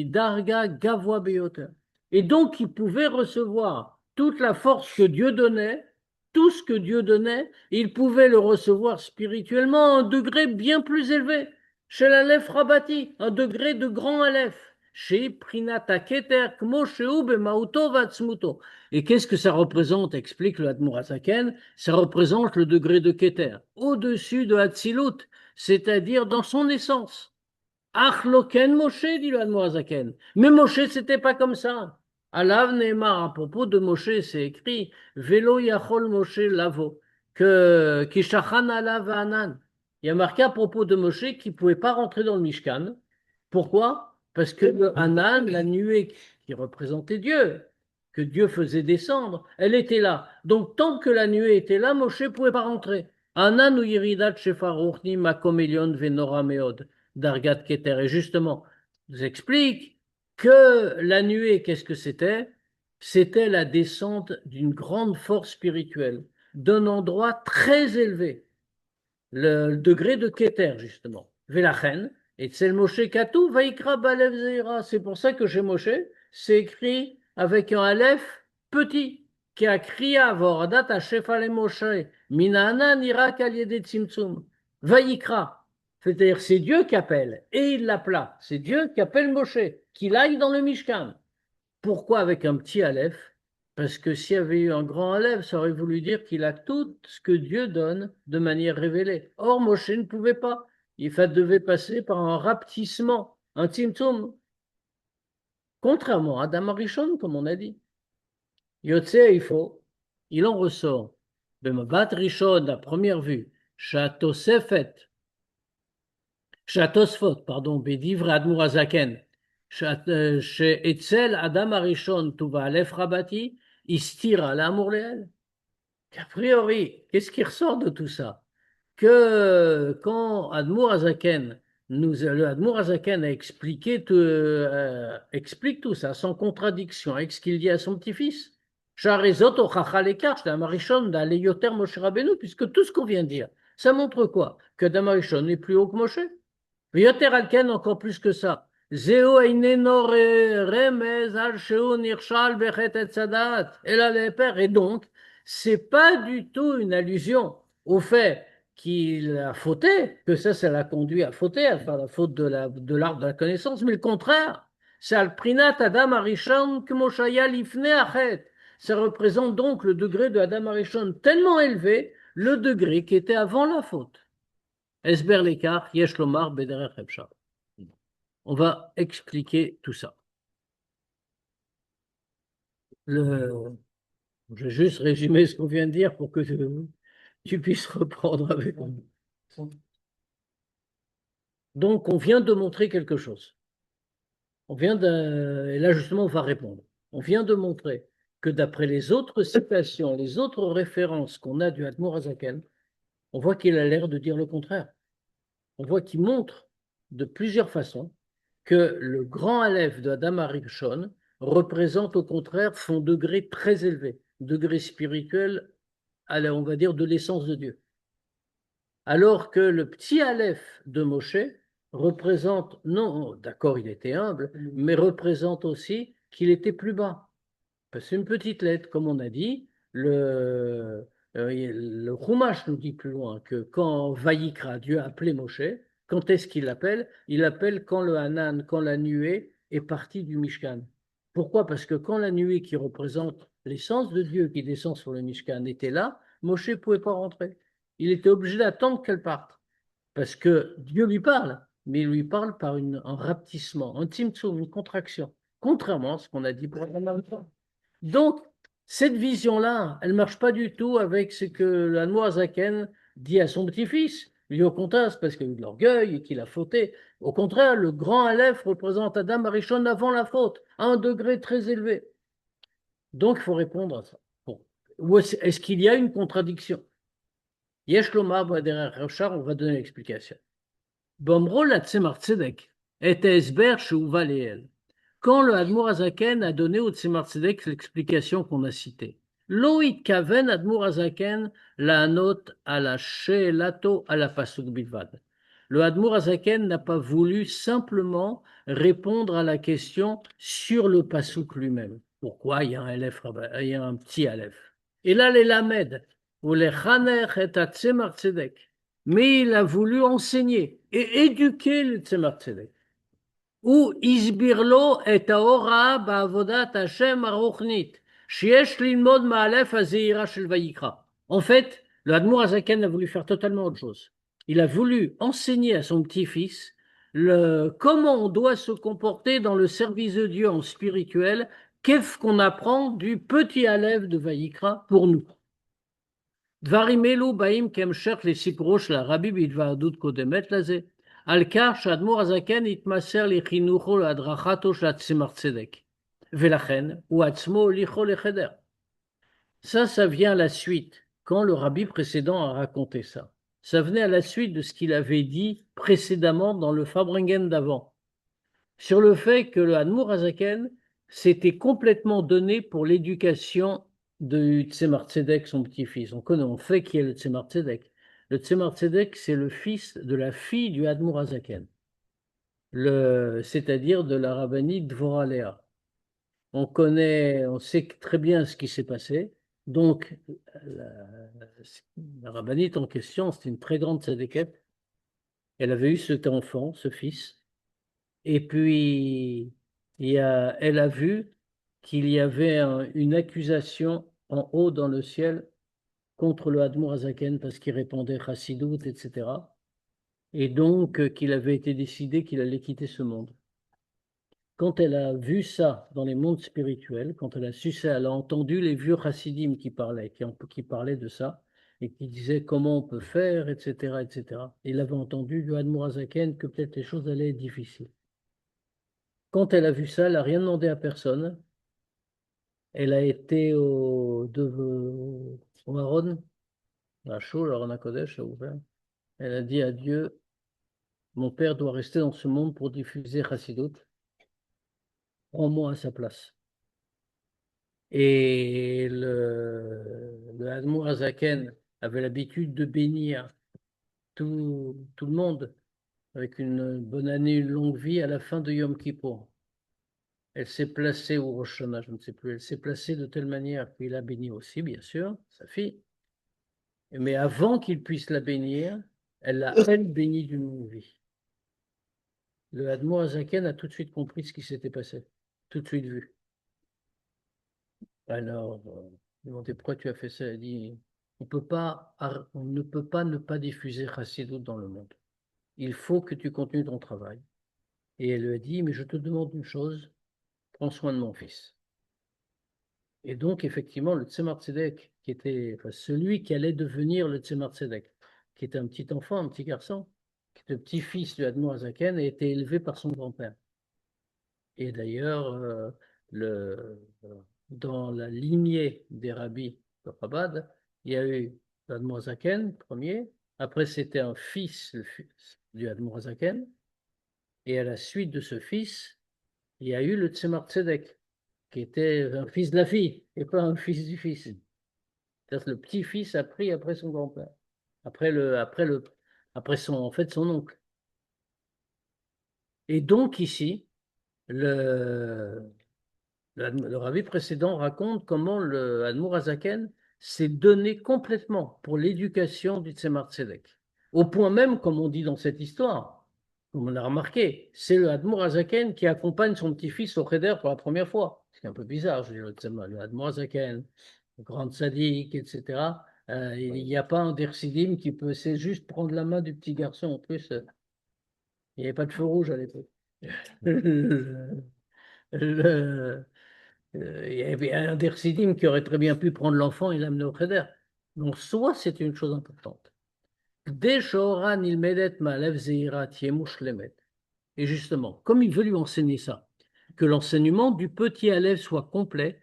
Darga Gavoa Beyoter. Et donc, il pouvait recevoir toute la force que Dieu donnait, tout ce que Dieu donnait, il pouvait le recevoir spirituellement à un degré bien plus élevé. Chez l'Aleph Rabati, un degré de grand Aleph. Chez Prinata Keter, Kmo Sheu Bemauto Vatzmuto. Et qu'est-ce que ça représente, explique le Admor Hazaken? Ça représente le degré de Keter, au-dessus de Hatzilut, c'est-à-dire dans son essence. Ach loken Moshe, dit le Admor Hazaken. Mais Moshe, c'était pas comme ça. Alav Neymar, à propos de Moshe, c'est écrit Velo Yachol Moshe Lavo, que Kishachan Alav Anan. Il y a marqué à propos de Moshe qu'il ne pouvait pas rentrer dans le Mishkan. Pourquoi? Parce que le Hanan, la nuée qui représentait Dieu, que Dieu faisait descendre, elle était là. Donc, tant que la nuée était là, Moshe ne pouvait pas rentrer. Hanan ou Yiridat Shefarochni Makomelion Venora Meod, Dargat Keter. Et justement, je vous explique que la nuée, qu'est-ce que c'était? C'était la descente d'une grande force spirituelle, d'un endroit très élevé, le degré de Keter, justement. Velachen, et Tsel Moshe Katou, Vaikra Balev Zeira. C'est pour ça que chez Moshe, c'est écrit avec un Aleph petit, qui a crié à Voradat à Shefale Moshe, Minana Nira Kaliede Tzimtzum, Vaikra. C'est-à-dire, c'est Dieu qui appelle, et il l'appela. C'est Dieu qui appelle Moshe, qu'il aille dans le Mishkan. Pourquoi avec un petit Aleph? Parce que s'il y avait eu un grand Aleph, ça aurait voulu dire qu'il a tout ce que Dieu donne de manière révélée. Or, Moshe ne pouvait pas. Il devait passer par un rapetissement, un tzimtzum. Contrairement à Adam Arishon, comme on a dit. Yotze Eifo, il en ressort. Bemabat Rishon, à première vue, Shatosefet, Shatosfot, pardon, Bedivre Admur Azaken, שאצל אדם הראשון תובעלף רבתי, הסתירה לאמור לעיל. A priori, qu'est-ce qui ressort de tout ça? Que quand Admour Azaken, le Admour Azaken a expliqué explique tout ça, sans contradiction, avec ce qu'il dit à son petit-fils. Charezot ochacha lekar, Adam Arishon d'aller yoter Moshe Rabbeinu, puisque tout ce qu'on vient de dire, ça montre quoi? Que Adam Arishon est plus haut que Moshe. Yoter Alken, encore plus que ça. Zéo eineno remez al sheu nirshal bechet et sadat. Et donc, c'est pas du tout une allusion au fait qu'il a fauté, que ça l'a conduit à fauter, à faire la faute de l'arbre de la connaissance, mais le contraire. C'est al-prinat Adam Arishon kmoshaya lifne achet. Ça représente donc le degré de Adam Arishon tellement élevé, le degré qui était avant la faute. Esber l'écart, yesh lomar bederech hebshar. On va expliquer tout ça. Je vais juste résumer ce qu'on vient de dire pour que tu puisses reprendre avec moi. Donc, on vient de montrer quelque chose. Et là, justement, on va répondre. On vient de montrer que d'après les autres citations, les autres références qu'on a du Admor Hazaken, on voit qu'il a l'air de dire le contraire. On voit qu'il montre de plusieurs façons que le grand Aleph de Adam Arishon représente au contraire son degré très élevé, degré spirituel, on va dire de l'essence de Dieu. Alors que le petit Aleph de Moshe représente, non, d'accord, il était humble, mais représente aussi qu'il était plus bas. C'est une petite lettre, comme on a dit, le Chumash nous dit plus loin que quand Vaïkra, Dieu a appelé Moshe, quand est-ce qu'il l'appelle? Il l'appelle quand le Hanan, quand la nuée est partie du Mishkan. Pourquoi? Parce que quand la nuée qui représente l'essence de Dieu qui descend sur le Mishkan était là, Moshe ne pouvait pas rentrer. Il était obligé d'attendre qu'elle parte. Parce que Dieu lui parle, mais il lui parle par un rapetissement, un tzimtzum, une contraction. Contrairement à ce qu'on a dit pour Adam. Donc, cette vision-là, elle ne marche pas du tout avec ce que l'Admor Hazaken dit à son petit-fils. Lui, au contraire, c'est parce qu'il a eu de l'orgueil et qu'il a fauté. Au contraire, le grand Aleph représente Adam Arishon avant la faute, à un degré très élevé. Donc, il faut répondre à ça. Bon. Ou est-ce qu'il y a une contradiction? Yesh lomar b'derech hashar, on va donner l'explication. Bomro la tzemar tzedek et esber sheuva leel. Quand le Admour Azaken a donné au Tzemar Tzedek l'explication qu'on a citée, Lo itkaven Admour Azaken la anot à la she'elato à la pasuk bilvad. Le Admour Azaken n'a pas voulu simplement répondre à la question sur le pasuk lui-même. Pourquoi il y a un Aleph, il y a un petit Aleph. Et là, les Lamed, ou les Chaner et Tzemar Tzedek. Mais il a voulu enseigner et éduquer le Tzemar Tzedek. Ou isbirlo et haora ba'avodat Hashem arochnit, sheyesh lilmod ma'alef hazeira shel vayikra. En fait, le Admour Azaken a voulu faire totalement autre chose. Il a voulu enseigner à son petit-fils comment on doit se comporter dans le service de Dieu en spirituel, qu'est-ce qu'on apprend du petit Aleph de Vayikra pour nous. דברים אלו באים כהמשך לסיפורו של הרבי בהתוועדות קודמת לזה, על כך שהאדמו"ר הזקן התמסר לחינוכו ולהדרכתו של הצמח צדק, ולכן הוא עצמו הוליכו לחדר. Ça vient à la suite, quand le rabbi précédent a raconté ça. Ça venait à la suite de ce qu'il avait dit précédemment dans le Fabringen d'avant, sur le fait que le Admour Azaken s'était complètement donné pour l'éducation de Tzemar Tzedek, son petit-fils. On sait qui est le Tzemar Tzedek. Le Tzemar Tzedek, c'est le fils de la fille du Admour Azaken, c'est-à-dire de la rabbinite Dvorah Léa. On sait très bien ce qui s'est passé. Donc, la rabbinite en question, c'était une très grande tzedeket. Elle avait eu cet enfant, ce fils. Et puis, elle a vu qu'il y avait une accusation en haut dans le ciel contre le Admour Azaken parce qu'il répondait Chassidout, etc. Et donc qu'il avait été décidé qu'il allait quitter ce monde. Quand elle a vu ça dans les mondes spirituels, quand elle a su ça, elle a entendu les vieux chassidim qui parlaient de ça et qui disaient comment on peut faire, etc., etc. Et elle avait entendu du Admour Azaken que peut-être les choses allaient être difficiles. Quand elle a vu ça, elle n'a rien demandé à personne. Elle a été au Maron, à Chaud, le Aron HaKodesh a ouvert. Elle a dit à Dieu, mon père doit rester dans ce monde pour diffuser Chassidut. Prends-moi à sa place. Et le Admour Azaken avait l'habitude de bénir tout le monde avec une bonne année, une longue vie à la fin de Yom Kippour. Elle s'est placée au Rosh Hashanah, je ne sais plus, elle s'est placée de telle manière qu'il a béni aussi, bien sûr, sa fille. Mais avant qu'il puisse la bénir, elle l'a, elle, béni d'une longue vie. Le Admour Azaken a tout de suite compris ce qui s'était passé, tout de suite vu. Alors, il demandait pourquoi tu as fait ça. Elle dit, on ne peut pas ne pas diffuser Chassidut dans le monde. Il faut que tu continues ton travail. Et elle lui a dit, mais je te demande une chose, prends soin de mon fils. Et donc, effectivement, le Tzemar Tzedek, qui était celui qui allait devenir le Tzemar Tzedek, qui était un petit enfant, un petit garçon, qui était le petit-fils du Admour Azaken, a été élevé par son grand-père. Et d'ailleurs, dans la lignée des rabbis de Chabad, il y a eu l'Admour Azaken, premier. Après, c'était un fils, le fils du Admour Azaken. Et à la suite de ce fils, il y a eu le Tzemar Tzedek, qui était un fils de la fille, et pas un fils du fils. C'est-à-dire que le petit-fils a pris après son grand-père, après son oncle. Et donc ici, le rabbi précédent raconte comment le Admour Azaken s'est donné complètement pour l'éducation du Tzemar Tzedek. Au point même, comme on dit dans cette histoire, comme on a remarqué, c'est le Admour Azaken qui accompagne son petit-fils au Cheder pour la première fois. C'est un peu bizarre, je dis le Admour Azaken, le grand tzaddik, etc. Il n'y a pas un dersidim qui peut essayer juste prendre la main du petit garçon. En plus, il n'y avait pas de feu rouge à l'époque. Il y avait un dersidim qui aurait très bien pu prendre l'enfant et l'amener au Cheder. Donc, soit c'est une chose importante. Et justement, comme il veut lui enseigner ça, que l'enseignement du petit Aleph soit complet,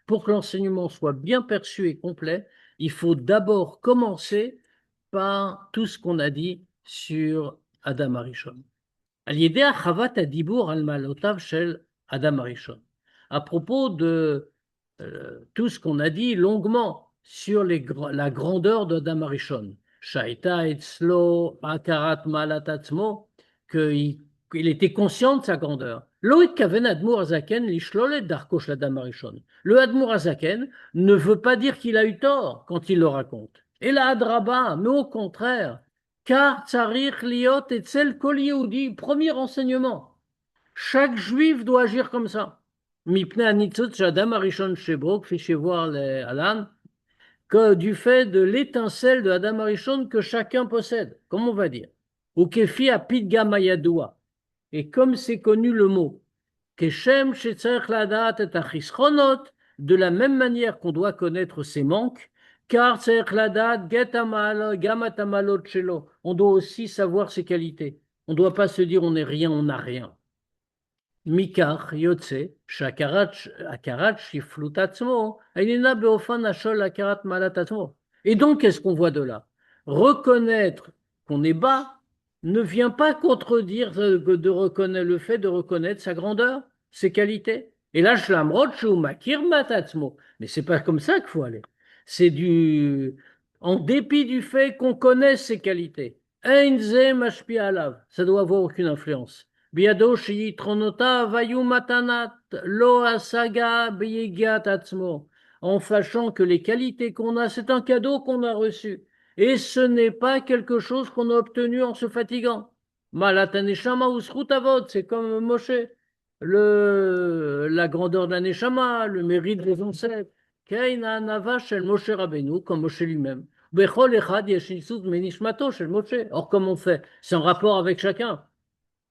Pour que l'enseignement soit bien perçu et complet, il faut d'abord commencer par tout ce qu'on a dit sur Adam Arishon. Adam Arishon. À propos de tout ce qu'on a dit longuement sur la grandeur d'Adam Arishon, Shaita Etzlo Akarat Malatatzmo, qu'il était conscient de sa grandeur. Le Admour Azaken ne veut pas dire qu'il a eu tort quand il le raconte. Et la Adraba, mais au contraire, car Tsarir Liot Etzel Kol Yehudi, premier enseignement. Chaque juif doit agir comme ça. Mipnei Anitzot Shadam Arishon Shebo, kfi shevoir le Alan, que du fait de l'étincelle de Adam Arishon que chacun possède, comme on va dire. Ou kefi apidga mayadua. Et comme c'est connu le mot, keshem shetzarech ladat et achischonot, de la même manière qu'on doit connaître ses manques, car tzarech ladat gamat amalot shelo. On doit aussi savoir ses qualités. On ne doit pas se dire on n'est rien, on n'a rien. Mikach yotze, shakarat shiflut atzmo, ainena beofan ashol akarat malat atzmo. Et donc, qu'est-ce qu'on voit de là? Reconnaître qu'on est bas ne vient pas contredire de reconnaître le fait de reconnaître sa grandeur, ses qualités. Et là, shlamrot shu makir matatzmo. Mais c'est pas comme ça qu'il faut aller. C'est en dépit du fait qu'on connaisse ses qualités. Ein ze mashpi alav. Ça doit avoir aucune influence. בידו שיתרונותיו היו מתנת, לא השגה ביגיעת עצמו, en sachant que les qualités qu'on a, c'est un cadeau qu'on a reçu. Et ce n'est pas quelque chose qu'on a obtenu en se fatiguant. Malataneshama ou Srutavot, c'est comme Moshe. La grandeur de la Neshama, le mérite des ancêtres. Keina Nava shel Moshe Rabbeinu, comme Moshe lui-même. Bechol echad yeshilsut menishmato shel Moshe. Or, comme on fait? C'est en rapport avec chacun.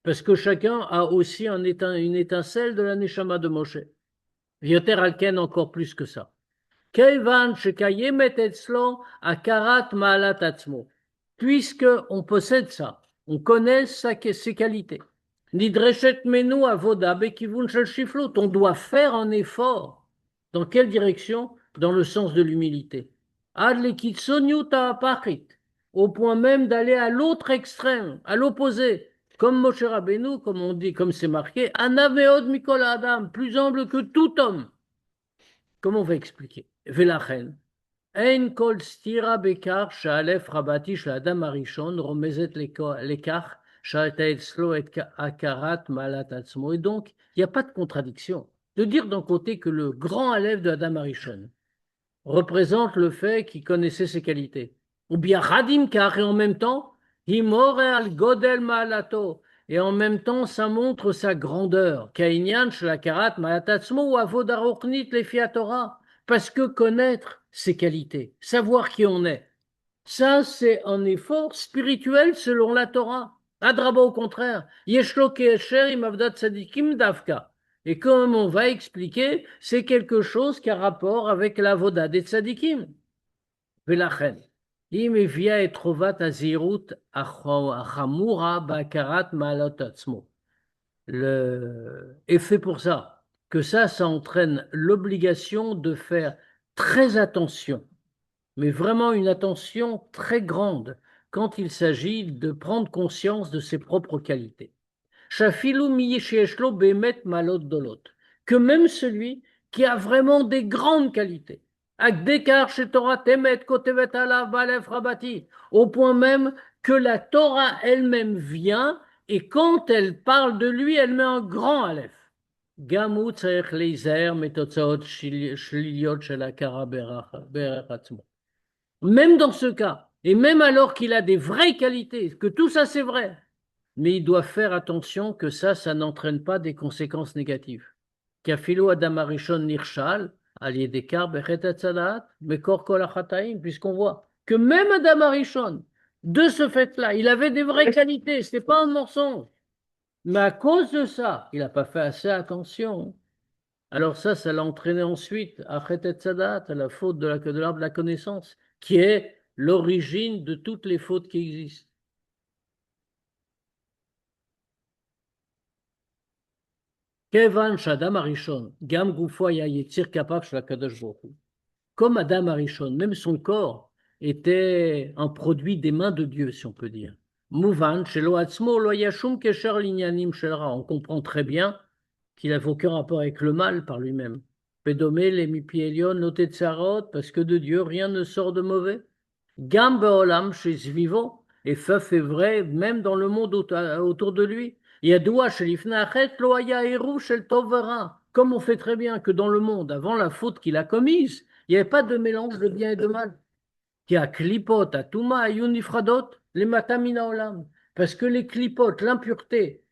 Parce que chacun a aussi une étincelle de la Neshama de Moshe. Vioter Alken encore plus que ça. Keivan shekayemet etzlo akarat ma'alat atzmo. Puisque on possède ça, on connaît ses qualités. Nidreshet menu avoda bekivun shel shiflut. On doit faire un effort. Dans quelle direction? Dans le sens de l'humilité. Ad lekitsonyuta apachit. Au point même d'aller à l'autre extrême, à l'opposé. Comme Moshe Rabbeinu, comme on dit, comme c'est marqué, Anaveod Mikol Adam, plus humble que tout homme. Comment on va expliquer? Velachen, Ein kol stira bekar sha'alef rabati sh'adam arishon romezet lekar sha'ata etzlo et akarat malat atzmo. Et donc, il n'y a pas de contradiction de dire d'un côté que le grand Aleph de Adam Arishon représente le fait qu'il connaissait ses qualités. Ou bien Radim car et en même temps, Himore al Godel Malato. Et en même temps, ça montre sa grandeur. Kainyan shlakarat malatatsmo ou avodaroknit les Torah. Parce que connaître ses qualités, savoir qui on est, ça c'est un effort spirituel selon la Torah. Adraba au contraire. Yeshlo ke'esher imavdat tzadikim davka. Et comme on va expliquer, c'est quelque chose qui a rapport avec la voda des tzadikim. Velachen. Et fait pour ça que ça entraîne l'obligation de faire très attention, mais vraiment une attention très grande quand il s'agit de prendre conscience de ses propres qualités. Que même celui qui a vraiment des grandes qualités, au point même que la Torah elle-même vient et quand elle parle de lui, elle met un grand Aleph. Même dans ce cas, et même alors qu'il a des vraies qualités, que tout ça c'est vrai, mais il doit faire attention que ça n'entraîne pas des conséquences négatives. Kafilo Adam Arishon Nirshal, Aliedekar Bechet Atzadat, Mekor Kol Achataim, puisqu'on voit que même Adam Arishon, de ce fait-là, il avait des vraies qualités, ce n'est pas un mensonge. Mais à cause de ça, il n'a pas fait assez attention. Alors ça l'a entraîné ensuite à Chet Atzadat, à la faute de l'arbre de la connaissance, qui est l'origine de toutes les fautes qui existent. Kevan Shadam Arishon, Gam Gufo ya Yetzir Kapap Shel HaKadosh Baruch Hu. Comme Adam Arishon, même son corps était un produit des mains de Dieu, si on peut dire. Mouvan, Shelo Atzmo, Lo Yashum Kesher Linyanim Shelra. On comprend très bien qu'il n'avait aucun rapport avec le mal par lui-même. Pédomé, les Mipielion, Noté Tsarot, parce que de Dieu rien ne sort de mauvais. Gam Beolam, chez vivant, et Feuf est vrai, même dans le monde autour de lui. Yadoua Shelifna Achet, Loaya Eru Shel Tovera. Comme on fait très bien que dans le monde, avant la faute qu'il a commise, il n'y avait pas de mélange de bien et de mal. Qui a klipot, atuma, ayunifradot, les matamina olam. Parce que les klipot, l'impureté,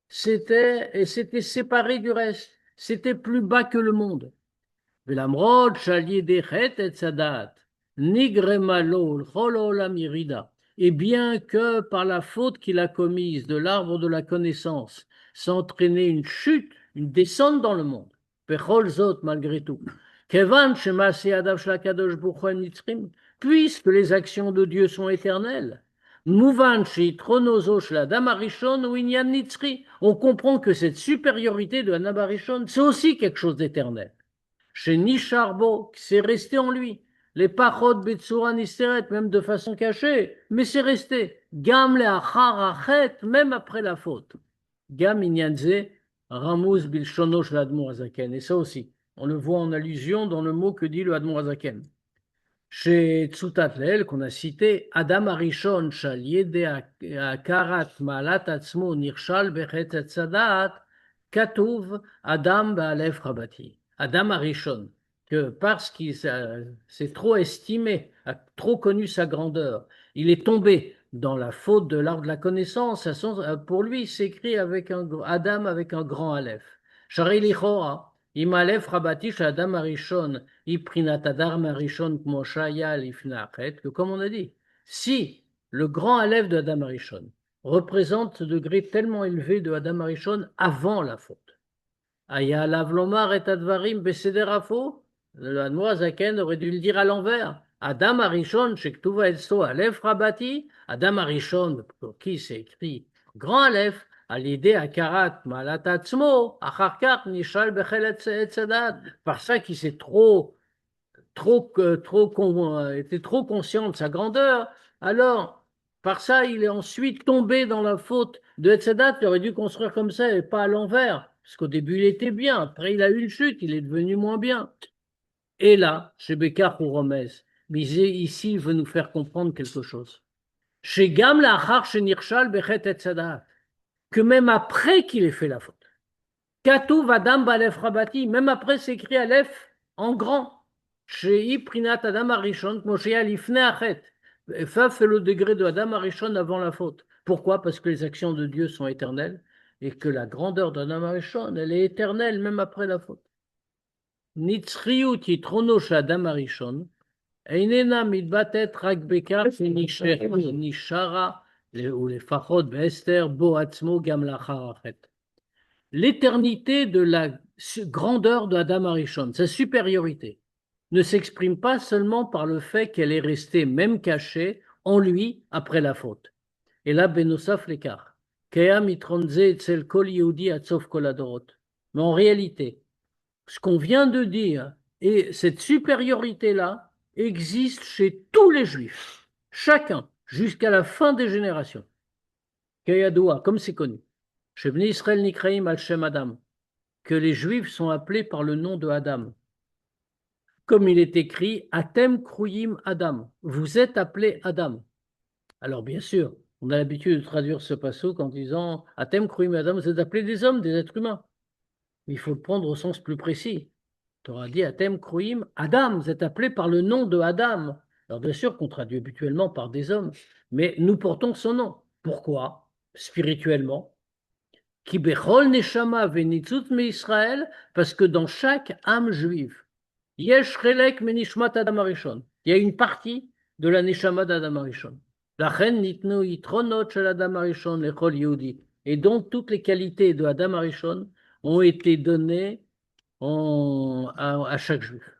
c'était séparé du reste. C'était plus bas que le monde. Velamrod, chalier dechet et sadat, nigremalo, l'chol irida. Et bien que par la faute qu'il a commise de l'arbre de la connaissance, s'entraîner une chute, une descente dans le monde. Pechol zot, malgré tout. Kevan, shemase adav shlakadosh buchon nitzrim, puisque les actions de Dieu sont éternelles. Mouvan, shitronozo shladam arishon ou inyan nitzri. On comprend que cette supériorité de Adam Arishon, c'est aussi quelque chose d'éternel. Chez Nisharbo, c'est resté en lui. Les pachot betsura nisteret, même de façon cachée, mais c'est resté. Gam le achar achet, même après la faute. Gam inyanze, ramuz bilshono shel Admor Hazaken. Et ça aussi, on le voit en allusion dans le mot que dit le Admor Hazaken. Chez Tzutat Leel, qu'on a cité, Adam Arishon shal yede akarat maalat atzmo nirshal bechet etzadat, katuv Adam ba'alef rabati. Adam Arishon, que parce qu'il s'est trop estimé, a trop connu sa grandeur, il est tombé dans la faute de l'arbre de la connaissance. Pour lui, il s'écrit avec Adam avec un grand Aleph. Shari lichora. Imalef rabati Adam Arishon, Iprinat Adam Arishon Kmoshaya Lifnachet, que comme on a dit, si le grand Aleph de Adam Arishon représente ce degré tellement élevé de Adam Arishon avant la faute, Aya Lavlomar et Advarim Besederapo, le Admor Hazaken aurait dû le dire à l'envers. Adam Arishon, Shektuva Elso Aleph rabati, Adam Arishon, pour qui c'est écrit grand Aleph, à l'idée à Karat, Malatatzmo, Acharkar, Nishal, Bechel, Etzadat, par ça qu'il s'est était trop conscient de sa grandeur, alors, par ça, il est ensuite tombé dans la faute de Etzadat, il aurait dû construire comme ça et pas à l'envers, parce qu'au début, il était bien, après, il a eu une chute, il est devenu moins bien. Et là, chez Bekar ou Romez, mais ici, il veut nous faire comprendre quelque chose. Chez Gam, la Achar, chez Nirshal, Bechet, Etzadat, que même après qu'il ait fait la faute. Katou Vadam Balef Rabati, même après c'est écrit Aleph en grand. Chez Prinat Adam Arishon, Moshe Alifne Achet. Faf fait le degré de Adam Arishon avant la faute. Pourquoi? Parce que les actions de Dieu sont éternelles et que la grandeur d'Adam Arishon, elle est éternelle même après la faute. Nitzriut Yitrono Adam Arishon, Einena Midbatet Rakbekar Nishara. Ou les fachot Bester Boatzmo Gam Lachar Achet. L'éternité de la grandeur de Adam Arishon, sa supériorité, ne s'exprime pas seulement par le fait qu'elle est restée même cachée en lui après la faute. Et là, Benosaf l'écart. Kea mitronze etzel kol yehudi atzof kol adorot. Mais en réalité, ce qu'on vient de dire, et cette supériorité-là, existe chez tous les juifs, chacun, jusqu'à la fin des générations. Keyadoua, comme c'est connu. Chez Bnei Israël Nikraim al Shem Adam, que les juifs sont appelés par le nom de Adam. Comme il est écrit, Atem Kruyim Adam, vous êtes appelés Adam. Alors bien sûr, on a l'habitude de traduire ce passouk en disant Atem Kruyim Adam, vous êtes appelés des hommes, des êtres humains. Mais il faut le prendre au sens plus précis. Tu auras dit Atem Kruyim Adam, vous êtes appelés par le nom de Adam. Alors bien sûr qu'on traduit habituellement par des hommes, mais nous portons son nom. Pourquoi? Spirituellement. Ki bechol neshama venitzut me Israël, parce que dans chaque âme juive, yesh chelek menishmat Adam Arishon, il y a une partie de la neshama d'Adam Arishon. Lachen nitnu yitronot shel Adam Arishon lechol Yehudi. Et donc toutes les qualités de Adam Arishon ont été données à chaque juif.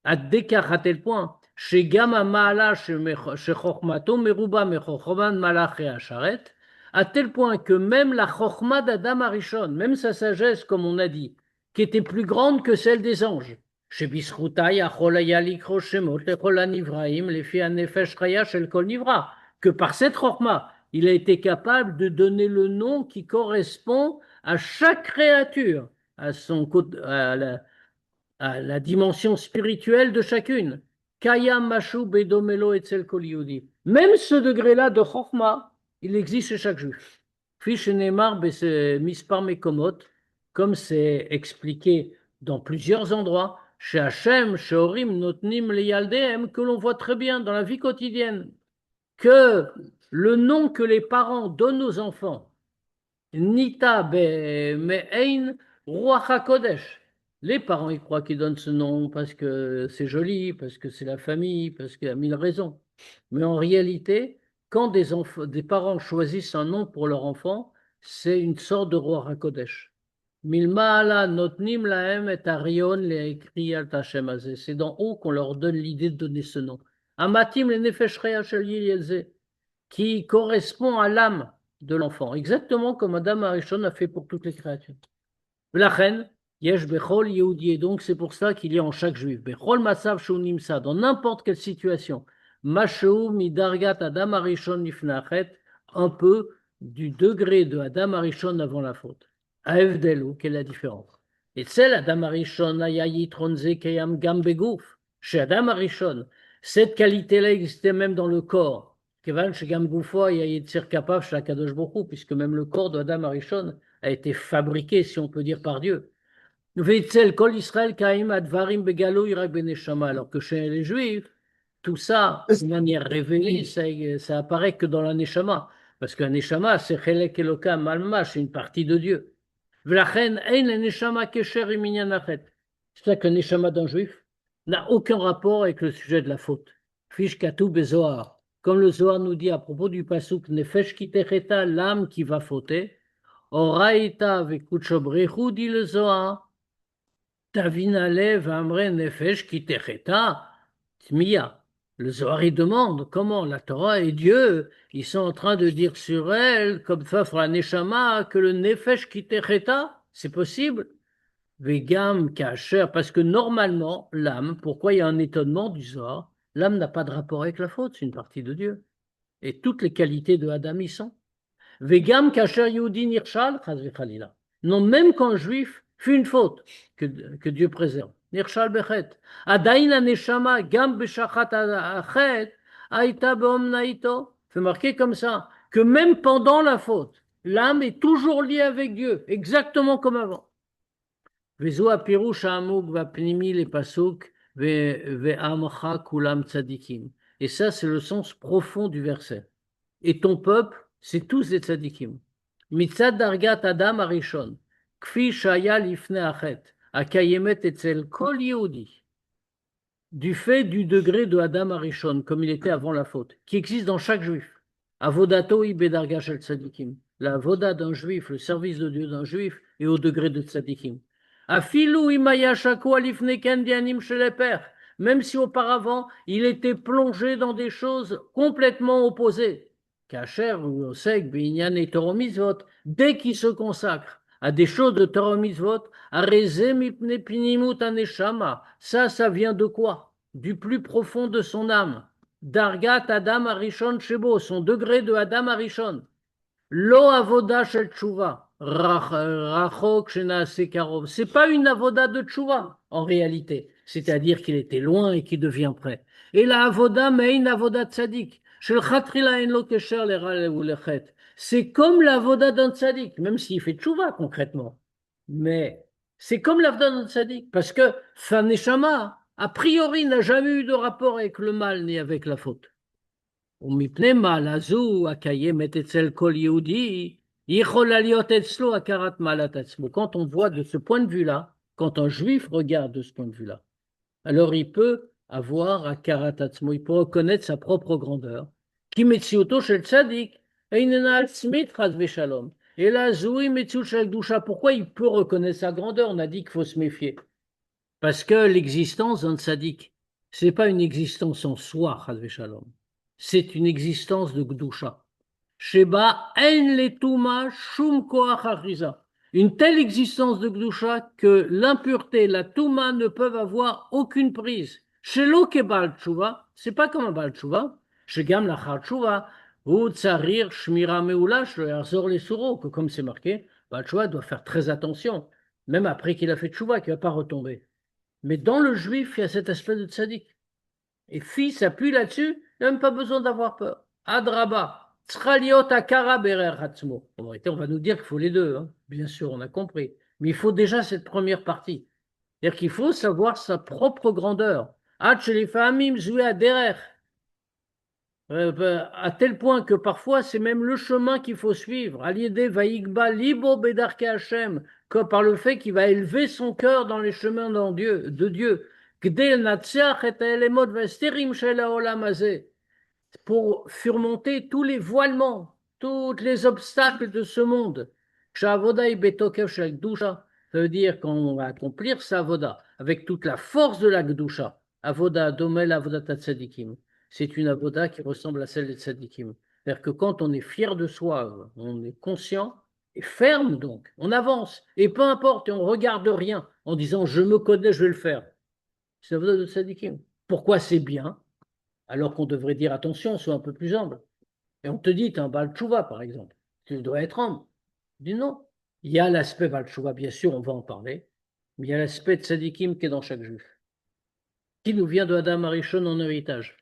Ad dekar à tel point, chez Gama Maala chez Chochmato Meruba Mechochovan Malach et Asharet, à tel point que même la Chochma d'Adam Arishon, même sa sagesse, comme on a dit, qui était plus grande que celle des anges, chez Bisruta, Yachol Haya Likro Shemot, Lechol Hanivraim, Lefi Hanefesh Chaya Shel Kol Nivra, que par cette Chochma, il a été capable de donner le nom qui correspond à chaque créature, à la dimension spirituelle de chacune. Kaya Mashu Bedomelo Etzel Kol Yehudi. Même ce degré-là de Chochma, il existe chez chaque juif. Fiche Neymar Mispar Mekomot, comme c'est expliqué dans plusieurs endroits, chez Hachem, chez Orim, Notnim, Leyaldehem, que l'on voit très bien dans la vie quotidienne, que le nom que les parents donnent aux enfants, Nita Me'ein Ruach HaKodesh. Les parents, ils croient qu'ils donnent ce nom parce que c'est joli, parce que c'est la famille, parce qu'il y a mille raisons. Mais en réalité, quand des parents choisissent un nom pour leur enfant, c'est une sorte de Ruach HaKodesh. Milma'ala notnim lahem et arion le'ekriyat Hashem hazeh. C'est d'en haut qu'on leur donne l'idée de donner ce nom. Amatim le nefesh reya shel Yelzeh, qui correspond à l'âme de l'enfant, exactement comme Adam Arishon a fait pour toutes les créatures. La reine, yesh bechol yehudi, donc c'est pour ça qu'il y a en chaque juif, bechol masav shunimsa, dans n'importe quelle situation, mashou midargat Adam Arishon nifnachet, un peu du degré de Adam Arishon avant la faute. Aevdelu, quelle est la différence? Et celle Adam Arishon ayayit ronze keyam gam begouf, chez Adam Arishon, cette qualité-là existait même dans le corps. Puisque même le corps d'Adam Arishon a été fabriqué, si on peut dire, par Dieu. Alors que chez les Juifs, tout ça, de manière révélée, ça apparaît que dans la Neshama. Parce qu'un Neshama, c'est Chelek Elokam Malma, c'est une partie de Dieu. C'est pour ça qu'un Neshama d'un Juif n'a aucun rapport avec le sujet de la faute. Fish Katou Bezoar. Comme le Zohar nous dit à propos du pasuk Nefesh Kitecheta, l'âme qui va fauter, Oraita Vekuchobrechu, dit le Zohar, Tavinale Vamre Nefesh Kitecheta, Tmiya. Le Zohar il demande comment la Torah et Dieu, ils sont en train de dire sur elle, comme ça pour la Neshama, que le Nefesh Kitecheta, c'est possible. Vegam Kacher, parce que normalement, l'âme, pourquoi il y a un étonnement du Zohar? L'âme n'a pas de rapport avec la faute, c'est une partie de Dieu. Et toutes les qualités de Adam y sont. Vegam kasher Yehudi nirshal, non, même quand un juif fait une faute, que Dieu préserve. Nirshal bechet. Adain neshama gam beshachat achet, aita beomnaito. C'est marqué comme ça, que même pendant la faute, l'âme est toujours liée avec Dieu, exactement comme avant. Vezo apirush ha'amuk va'pnimi les pasuk, ve'amcha kulam tzadikim. Et ça, c'est le sens profond du verset. Et ton peuple, c'est tous des tzadikim. Mitzad dargat Adam Arishon, kfi shaya lifne achet, akayemet etzel kol yehudi. Du fait du degré de Adam Arishon, comme il était avant la faute, qui existe dans chaque juif. Avodato ibedarga shel tzadikim. La voda d'un juif, le service de Dieu d'un juif, est au degré de tzadikim. Afilu imaya shaku alifne ken dianim sheleper. Même si auparavant, il était plongé dans des choses complètement opposées. Kacher ou Osek, Binyan et Torah Mitzvot, dès qu'il se consacre à des choses de Torah Mitzvot, ça vient de quoi? Du plus profond de son âme. Dargat Adam Arishon Shebo, son degré de Adam Arishon. Lo avoda shel tshuva, rachok shenase karov. C'est pas une avoda de tshuva, en réalité. C'est-à-dire qu'il était loin et qu'il devient prêt. Et la avoda, mais une avoda tzadik. Shel chatrila en lo kesher l'era ou lechet. C'est comme la avoda d'un tzadik, même s'il fait tshuva concrètement. Mais c'est comme l'avoda d'un tzadik, parce que sa neshama, a priori, n'a jamais eu de rapport avec le mal ni avec la faute. Quand on voit de ce point de vue-là, quand un juif regarde de ce point de vue-là, alors il peut avoir akarat atzmo, il peut reconnaître sa propre grandeur. Et là, pourquoi il peut reconnaître sa grandeur? On a dit qu'il faut se méfier. Parce que l'existence d'un tzaddik, ce n'est pas une existence en soi, chas v'shalom. C'est une existence de Gdusha. Sheba en letuma shum koach achriza. Une telle existence de Gdusha que l'impureté, la Touma ne peuvent avoir aucune prise. Chez l'Oke Baal Tshuva, c'est pas comme un Baal Tshuva. Chez Gam Lachar Tshuva, ou Tsarir Shmira Meula, Shloyarzor les Souro, que comme c'est marqué, Baal Tshuva doit faire très attention, même après qu'il a fait Tshuva, qu'il ne va pas retomber. Mais dans le juif, il y a cet aspect de tzaddik. Et fils s'appuie là-dessus, il n'a même pas besoin d'avoir peur. Adraba. Tzraliot akara berer hatzmo. En vérité, on va nous dire qu'il faut les deux, hein. Bien sûr, on a compris. Mais il faut déjà cette première partie. C'est-à-dire qu'il faut savoir sa propre grandeur. À tel point que parfois, c'est même le chemin qu'il faut suivre. Aliédé vaïgba libo bedarke Hashem, que par le fait qu'il va élever son cœur dans les chemins de Dieu. Gdel natziach et elemot vesterim shel haolam hazeh, pour surmonter tous les voilements, tous les obstacles de ce monde. Sha'avoda betokev shel gdusha, ça veut dire qu'on va accomplir sa avoda avec toute la force de la gdusha. Avoda domel avodat tzadikim. C'est une avoda qui ressemble à celle des tzadikim. C'est-à-dire que quand on est fier de soi, on est conscient et ferme donc, on avance et peu importe, et on regarde rien en disant je me connais, je vais le faire. C'est l'avoda de tzadikim. Pourquoi c'est bien? Alors qu'on devrait dire attention, sois un peu plus humble. Et on te dit, tu es un Baal Tshuva, par exemple. Tu dois être humble. Tu dis non. Il y a l'aspect Baal Tshuva, bien sûr, on va en parler. Mais il y a l'aspect tzadikim qui est dans chaque juif. Qui nous vient de Adam Arishon en héritage.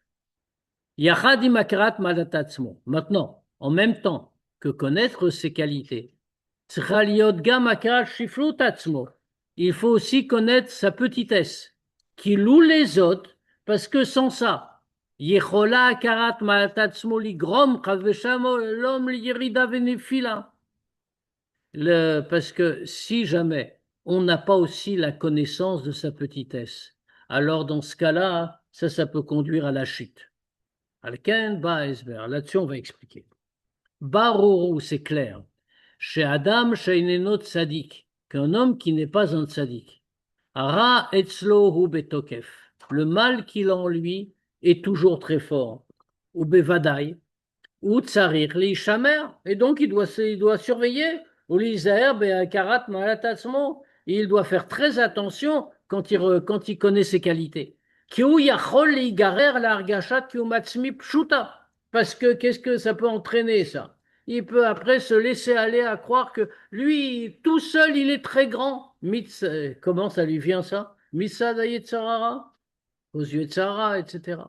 Yachadim akrat malatatzmo. Maintenant, en même temps que connaître ses qualités, tzraliot gam akrat shiflutatzmo. Il faut aussi connaître sa petitesse. Qui loue les autres, parce que sans ça, יכולה הכרת מעלת עצמו לגרום חס ושלום לירידה ונפילה. Parce que si jamais on n'a pas aussi la connaissance de sa petitesse, alors dans ce cas-là, ça peut conduire à la chute. Là-dessus, on va expliquer. Barorou, c'est clair. Chez Adam, chez Inenot Tzadik, qu'un homme qui n'est pas un Tzadik. Ra etzlo hu betokef. Le mal qu'il a en lui est toujours très fort. Ou bevadaï, ou tsarir li-shamer. Et donc il doit surveiller. Ou lizaher be'akarat malatatzmo. Il doit faire très attention quand il connaît ses qualités. Kiu yachol ligarer l'argashat kiumatzmi pshuta. Parce que qu'est-ce que ça peut entraîner, ça? Il peut après se laisser aller à croire que lui, tout seul, il est très grand. Comment ça lui vient, ça? Misa dayetzarara, aux yeux de Sarah, etc.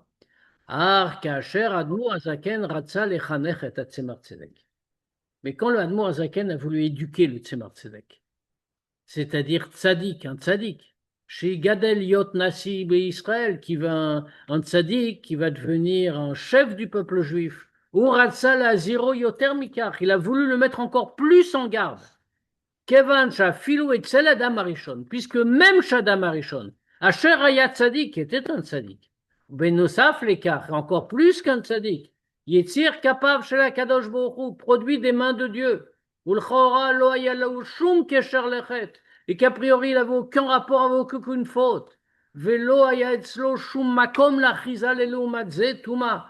Mais quand le Admor Azaken a voulu éduquer le Tzemar Tzedek, c'est-à-dire tzadik, un tzadik, chez Gadel Yot Nasi Israël, un tzadik qui va devenir un chef du peuple juif, ou Ratzal Aziro Yoter Mikach, il a voulu le mettre encore plus en garde. Kevan Shafilu et Tzel Adam Arishon, puisque même Shadam Arishon, Asher Hayat Tzadik était un tzadik. Benosaf l'écart, encore plus qu'un tzadik. Yetzir Kapav Shel Kadosh Baruch Hu, produit des mains de Dieu. Ulchora lo ayalahu shum kesher lechet, et qu'a priori il n'avait aucun rapport avec aucune faute. Velo haya etzlo shum makom lachiza lelumat ze tuma,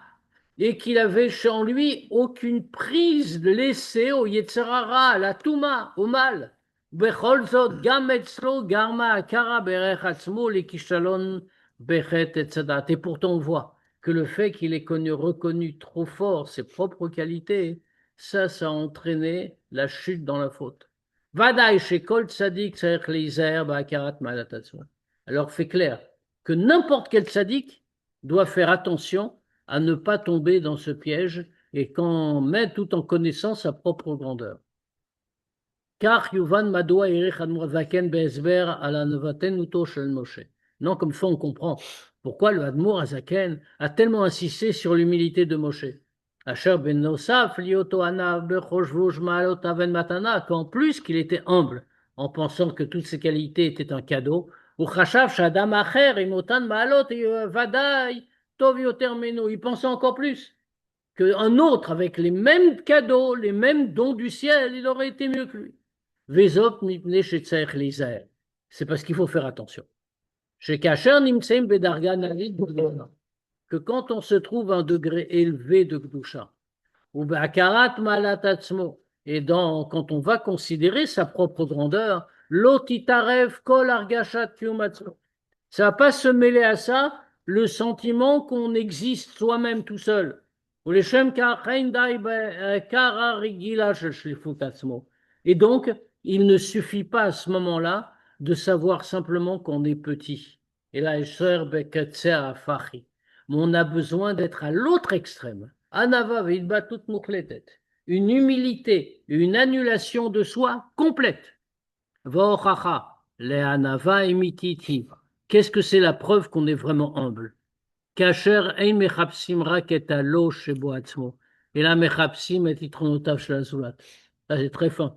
et qu'il avait en lui aucune prise de laisser au Yetzerara, à la Touma, au mal. Bechol zot gam etzlo garma akara berech atzmo le kishalon bechet etzadat. Et pourtant on voit que le fait qu'il ait reconnu trop fort ses propres qualités, ça a entraîné la chute dans la faute. Vadaï shekol tzadik tzarech leizaher ba'akarat ma'alat atzmo. Alors fait clair que n'importe quel tzadik doit faire attention à ne pas tomber dans ce piège et qu'on met tout en connaissant sa propre grandeur. Car Yuvan Madoua Erich Admorazaken Be'ezber ala Nevaten Uto Shel Moshe. Non, comme ça on comprend pourquoi le Admour Azaken a tellement insisté sur l'humilité de Moshe. Asher ben Nosaf lioto anav bechoshvuj maalot aven matana, qu'en plus qu'il était humble, en pensant que toutes ses qualités étaient un cadeau. Ou chashav shadam acher imotan maalot vadai. Il pensait encore plus qu'un autre avec les mêmes cadeaux, les mêmes dons du ciel, il aurait été mieux que lui. C'est parce qu'il faut faire attention. Que quand on se trouve à un degré élevé de Gdusha, ou ba'akarat malat atzmo. Et quand on va considérer sa propre grandeur, l'otitarev kol argashat kiyum atzmo. Ça va pas se mêler à ça le sentiment qu'on existe soi-même tout seul. Ou les shem ka'achein dai kara rigila shel shlifut atzmo. Et donc, il ne suffit pas à ce moment-là de savoir simplement qu'on est petit. Et là, mais on a besoin d'être à l'autre extrême. Anava ve'idbatut mukhletet. Une humilité, une annulation de soi complète. Va'ochacha, le'anava emititi. Qu'est-ce que c'est la preuve qu'on est vraiment humble? Kacher ein mechapsim rak et alo shebo atzmo. Et là, mechapsim et itronotav shel azulat. Ça, c'est très fin.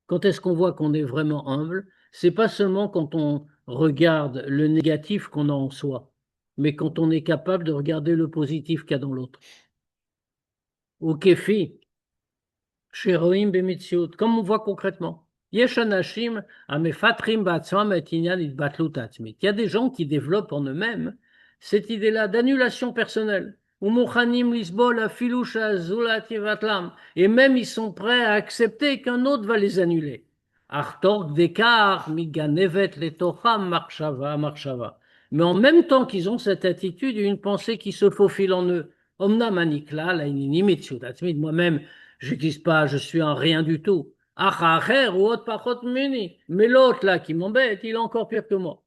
Quand est-ce qu'on voit qu'on est vraiment humble? C'est pas seulement quand on regarde le négatif qu'on a en soi, mais quand on est capable de regarder le positif qu'il y a dans l'autre. Ou kefi, sheroim bemitziut, comme on voit concrètement. Yesh anashim amefatrim ba'atzmam et inyan itbatlut atzmit. Il y a des gens qui développent en eux-mêmes cette idée-là d'annulation personnelle. Ou mochanim lisbol afilu she'azulat yivatlam. Et même ils sont prêts à accepter qu'un autre va les annuler. Achtorg dekar miganevet letocham marshava marshava. Mais en même temps qu'ils ont cette attitude, il y a une pensée qui se faufile en eux. Omnam anikla la inini mitziut atzmit. Moi-même, je n'existe pas, je suis un rien du tout. Ou autre pachot mini. Mais l'autre là qui m'embête, il est encore pire que moi.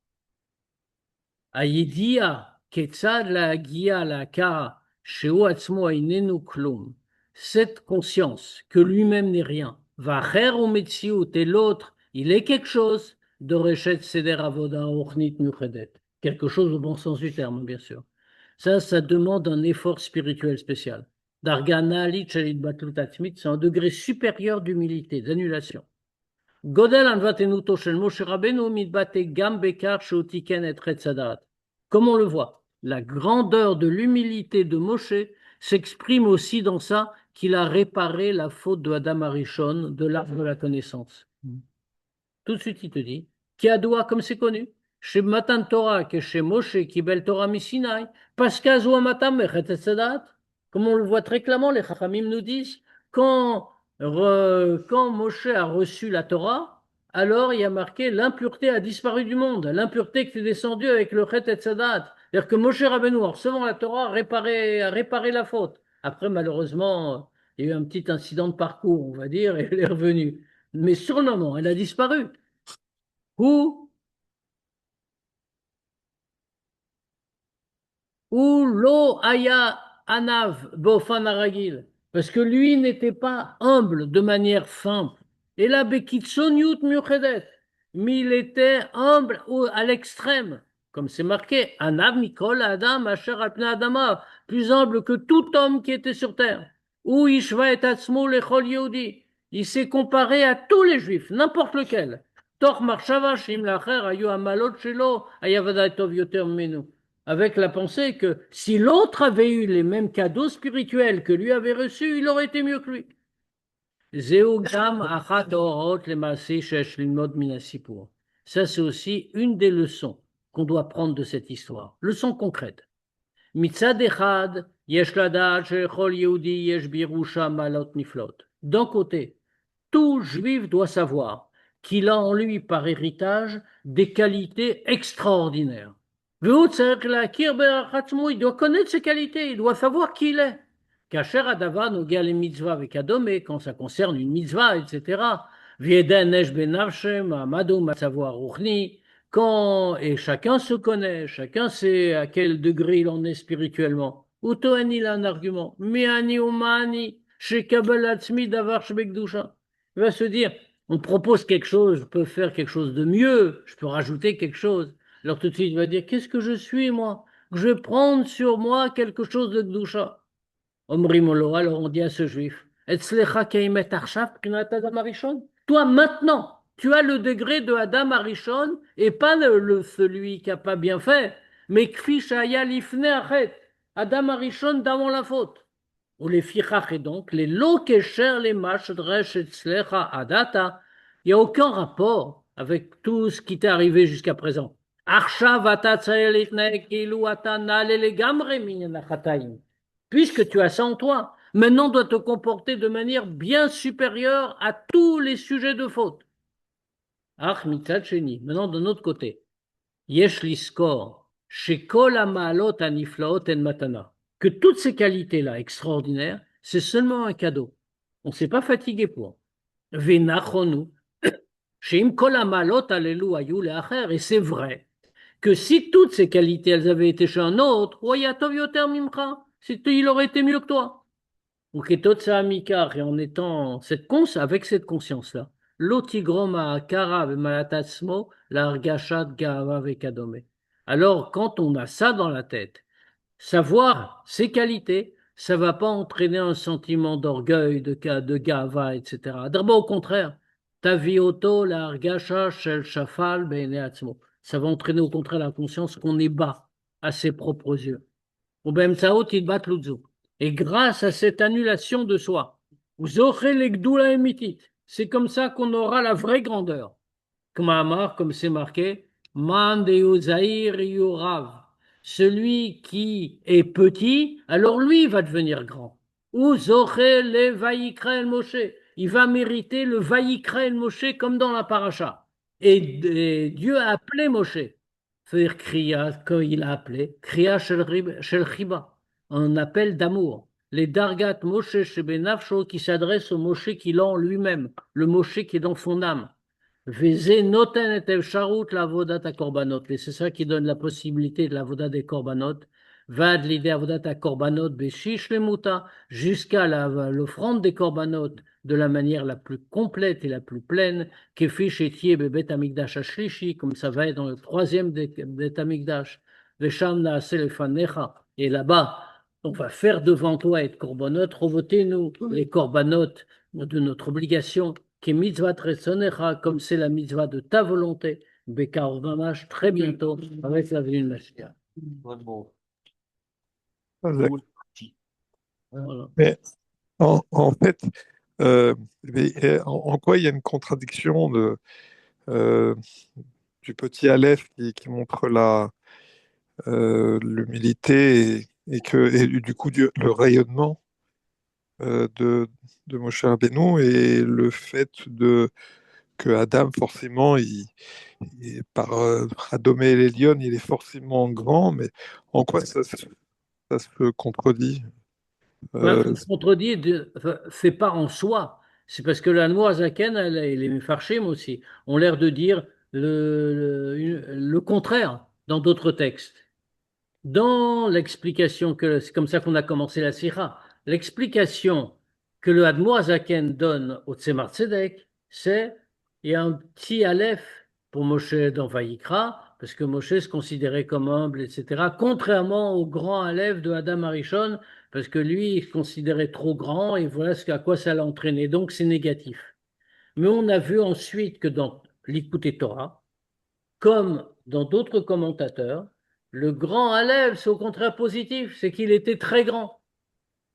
Ayedia, ketzad la gia la kara, sheu atzmo ainenu klum. Cette conscience que lui-même n'est rien, va ou metziut, et l'autre, il est quelque chose, de rechet seder avoda ornit muchedet. Quelque chose au bon sens du terme, bien sûr. Ça demande un effort spirituel spécial. Dargana chalit batlut atzmit, c'est un degré supérieur d'humilité, d'annulation. Godel anvatenuto shel Moshe Rabbeinu mitbate gam bekar sheutiken et retzadat. Comme on le voit, la grandeur de l'humilité de Moshe s'exprime aussi dans ça qu'il a réparé la faute de Adam Arishon, de l'arbre de la connaissance. Tout de suite, il te dit, qui a doigt comme c'est connu, chez Matan Torah, que chez Moshe, qui bel Torah Misinaï, parce qu'à Matam comme on le voit très clairement, les Chachamim nous disent, quand Moshe a reçu la Torah, alors il y a marqué l'impureté a disparu du monde, l'impureté qui est descendue avec le Chet et Tzadat. C'est-à-dire que Moshe Rabbeinu, en recevant la Torah, a réparé la faute. Après, malheureusement, il y a eu un petit incident de parcours, on va dire, et elle est revenue. Mais sur le moment, elle a disparu. Ou lo aya anav bofan aragil, parce que lui n'était pas humble de manière simple. Et là, bekitsoniut muchedet, mais il était humble à l'extrême, comme c'est marqué, anav mikol adam asher alpna adama, plus humble que tout homme qui était sur terre. Ou ishva et atzmo lechol yehudi, il s'est comparé à tous les juifs, n'importe lequel. Toch marshava shim lacher ayu amalot shelo ayavada tov yoter menu, avec la pensée que si l'autre avait eu les mêmes cadeaux spirituels que lui avait reçus, il aurait été mieux que lui. Ça, c'est aussi une des leçons qu'on doit prendre de cette histoire. Leçon concrète. D'un côté, tout juif doit savoir qu'il a en lui par héritage des qualités extraordinaires. Il doit connaître ses qualités, il doit savoir qui il est. Kacher adava nogia les mitzvah avec Adome, quand ça concerne une mitzvah, etc. Vieden nesh benavshem, amadou matsavoir ruchni, quand, et chacun se connaît, chacun sait à quel degré il en est spirituellement. Utoen il a un argument. Miani umani, shekabel atzmi davar shbekdusha. Il va se dire, on propose quelque chose, je peux faire quelque chose de mieux, je peux rajouter quelque chose. Alors tout de suite, il va dire, qu'est-ce que je suis, moi? Je vais prendre sur moi quelque chose de Gdusha. Omrimolo, alors on dit à ce juif, toi maintenant, tu as le degré de Adam Arishon et pas celui qui n'a pas bien fait, mais Kfishaya Lifne Achet, Adam Arishon d'avant la faute. Ou les fichach et donc, les lokesher, les mashdresh et tzlecha adata, il n'y a aucun rapport avec tout ce qui t'est arrivé jusqu'à présent. Puisque tu as ça en toi, maintenant doit te comporter de manière bien supérieure à tous les sujets de faute. Ach mitzad sheni. Maintenant, de notre côté, yesh liskor, shekol ha'ma'alot haniflaot en matana. Que toutes ces qualités-là extraordinaires, c'est seulement un cadeau. On ne s'est pas fatigué pour. Venachonu, sheim kol ha'ma'alot alelu ayu le'acher. Et c'est vrai que si toutes ces qualités, elles avaient été chez un autre, Wayatov yoter mimcha, il aurait été mieux que toi. Ou ketotsa mikar, et en étant avec cette conscience-là, l'otigroma kara malatasmo, la argashat gaava vekadome. Alors, quand on a ça dans la tête, savoir ses qualités, ça va pas entraîner un sentiment d'orgueil, de gava, etc. D'abord, au contraire, tavioto la argasha shel shafal beineatzmo. Ça va entraîner au contraire la conscience qu'on est bas à ses propres yeux. Et grâce à cette annulation de soi, c'est comme ça qu'on aura la vraie grandeur. Comme c'est marqué, Man Deu Zahir Yorav. Celui qui est petit, alors lui va devenir grand. Ou le Vayikra el Moshe. Il va mériter le Vayikra el Moshe comme dans la paracha. Et Dieu a appelé Moshe. Faire Kriya, quand il a appelé, Kriya Shel Chiba, un appel d'amour. Les Dargat Moshe Shebenafsho qui s'adressent au Moshe qui l'a en lui-même, le Moshe qui est dans son âme. Veze noten et efsharut la vodat à korbanot. Et c'est ça qui donne la possibilité de la vodat des korbanot. Vad l'idée à vodat à korbanot beshish le muta jusqu'à l'offrande des korbanot de la manière la plus complète et la plus pleine, kefish etier bebet amigdash ashlishi, comme ça va être dans le troisième des Bet amigdash. Vesham naase lefanecha. Et là-bas, on va faire devant toi et korbanot, revotez-nous les korbanot de notre obligation qui est mitzvah tretzonecha, comme c'est la mitzvah de ta volonté, Bekar Mamash, très bientôt, avec la venue de Mashiach. Voilà. Mais en fait, en quoi il y a une contradiction du petit Aleph qui montre l'humilité et du coup le rayonnement de Moshe Rabbeinu et le fait que Adam, forcément, par Adomé et l'Elion, il est forcément grand, mais en quoi ça se contredit Ce se contredit, fait pas en soi. C'est parce que la Noazaken et les Mefarshim aussi ont l'air de dire le contraire dans d'autres textes. Dans l'explication c'est comme ça qu'on a commencé la Sira, l'explication que le Admor Azaken donne au Tzemar Tzedek, c'est il y a un petit Aleph pour Moshe dans Vayikra, parce que Moshe se considérait comme humble, etc., contrairement au grand Aleph de Adam Arishon, parce que lui, il se considérait trop grand, et voilà à quoi ça l'a entraîné. Donc, c'est négatif. Mais on a vu ensuite que dans l'Ikouté Torah, comme dans d'autres commentateurs, le grand Aleph, c'est au contraire positif, c'est qu'il était très grand.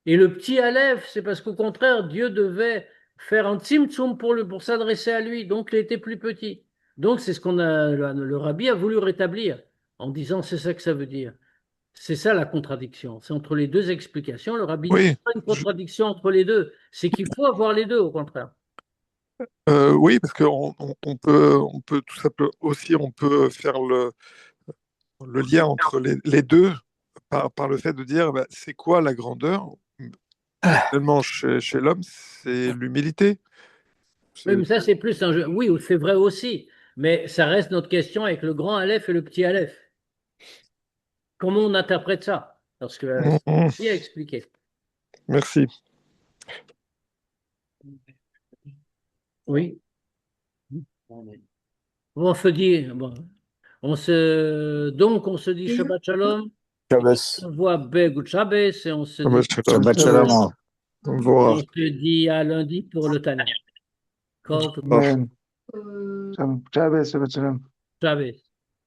Et le petit Aleph, c'est parce qu'au contraire, Dieu devait faire un tzimtzum pour s'adresser à lui, donc il était plus petit. Donc c'est ce le rabbi a voulu rétablir en disant c'est ça que ça veut dire. C'est ça la contradiction. C'est entre les deux explications. Le rabbi dit Oui, qu'il pas une contradiction entre les deux. C'est qu'il faut avoir les deux, au contraire. oui, parce on peut tout simplement aussi on peut faire le lien entre les deux par le fait de dire bah, c'est quoi la grandeur? Finalement, chez l'homme, c'est l'humilité. Oui, mais ça, c'est plus un jeu. Oui, c'est vrai aussi. Mais ça reste notre question avec le grand Aleph et le petit Aleph. Comment on interprète ça? Parce que c'est bien expliqué. Merci. Oui. On se dit, bon, donc on se dit Shabbat Shalom, Shabbos. on voit Beg Shabbos et on se Shabbat dit, shalom. Shabbat shalom. Au revoir. on se dit à lundi pour le Tana. Au revoir. Shabbos, Shabbat shalom. Shabbos.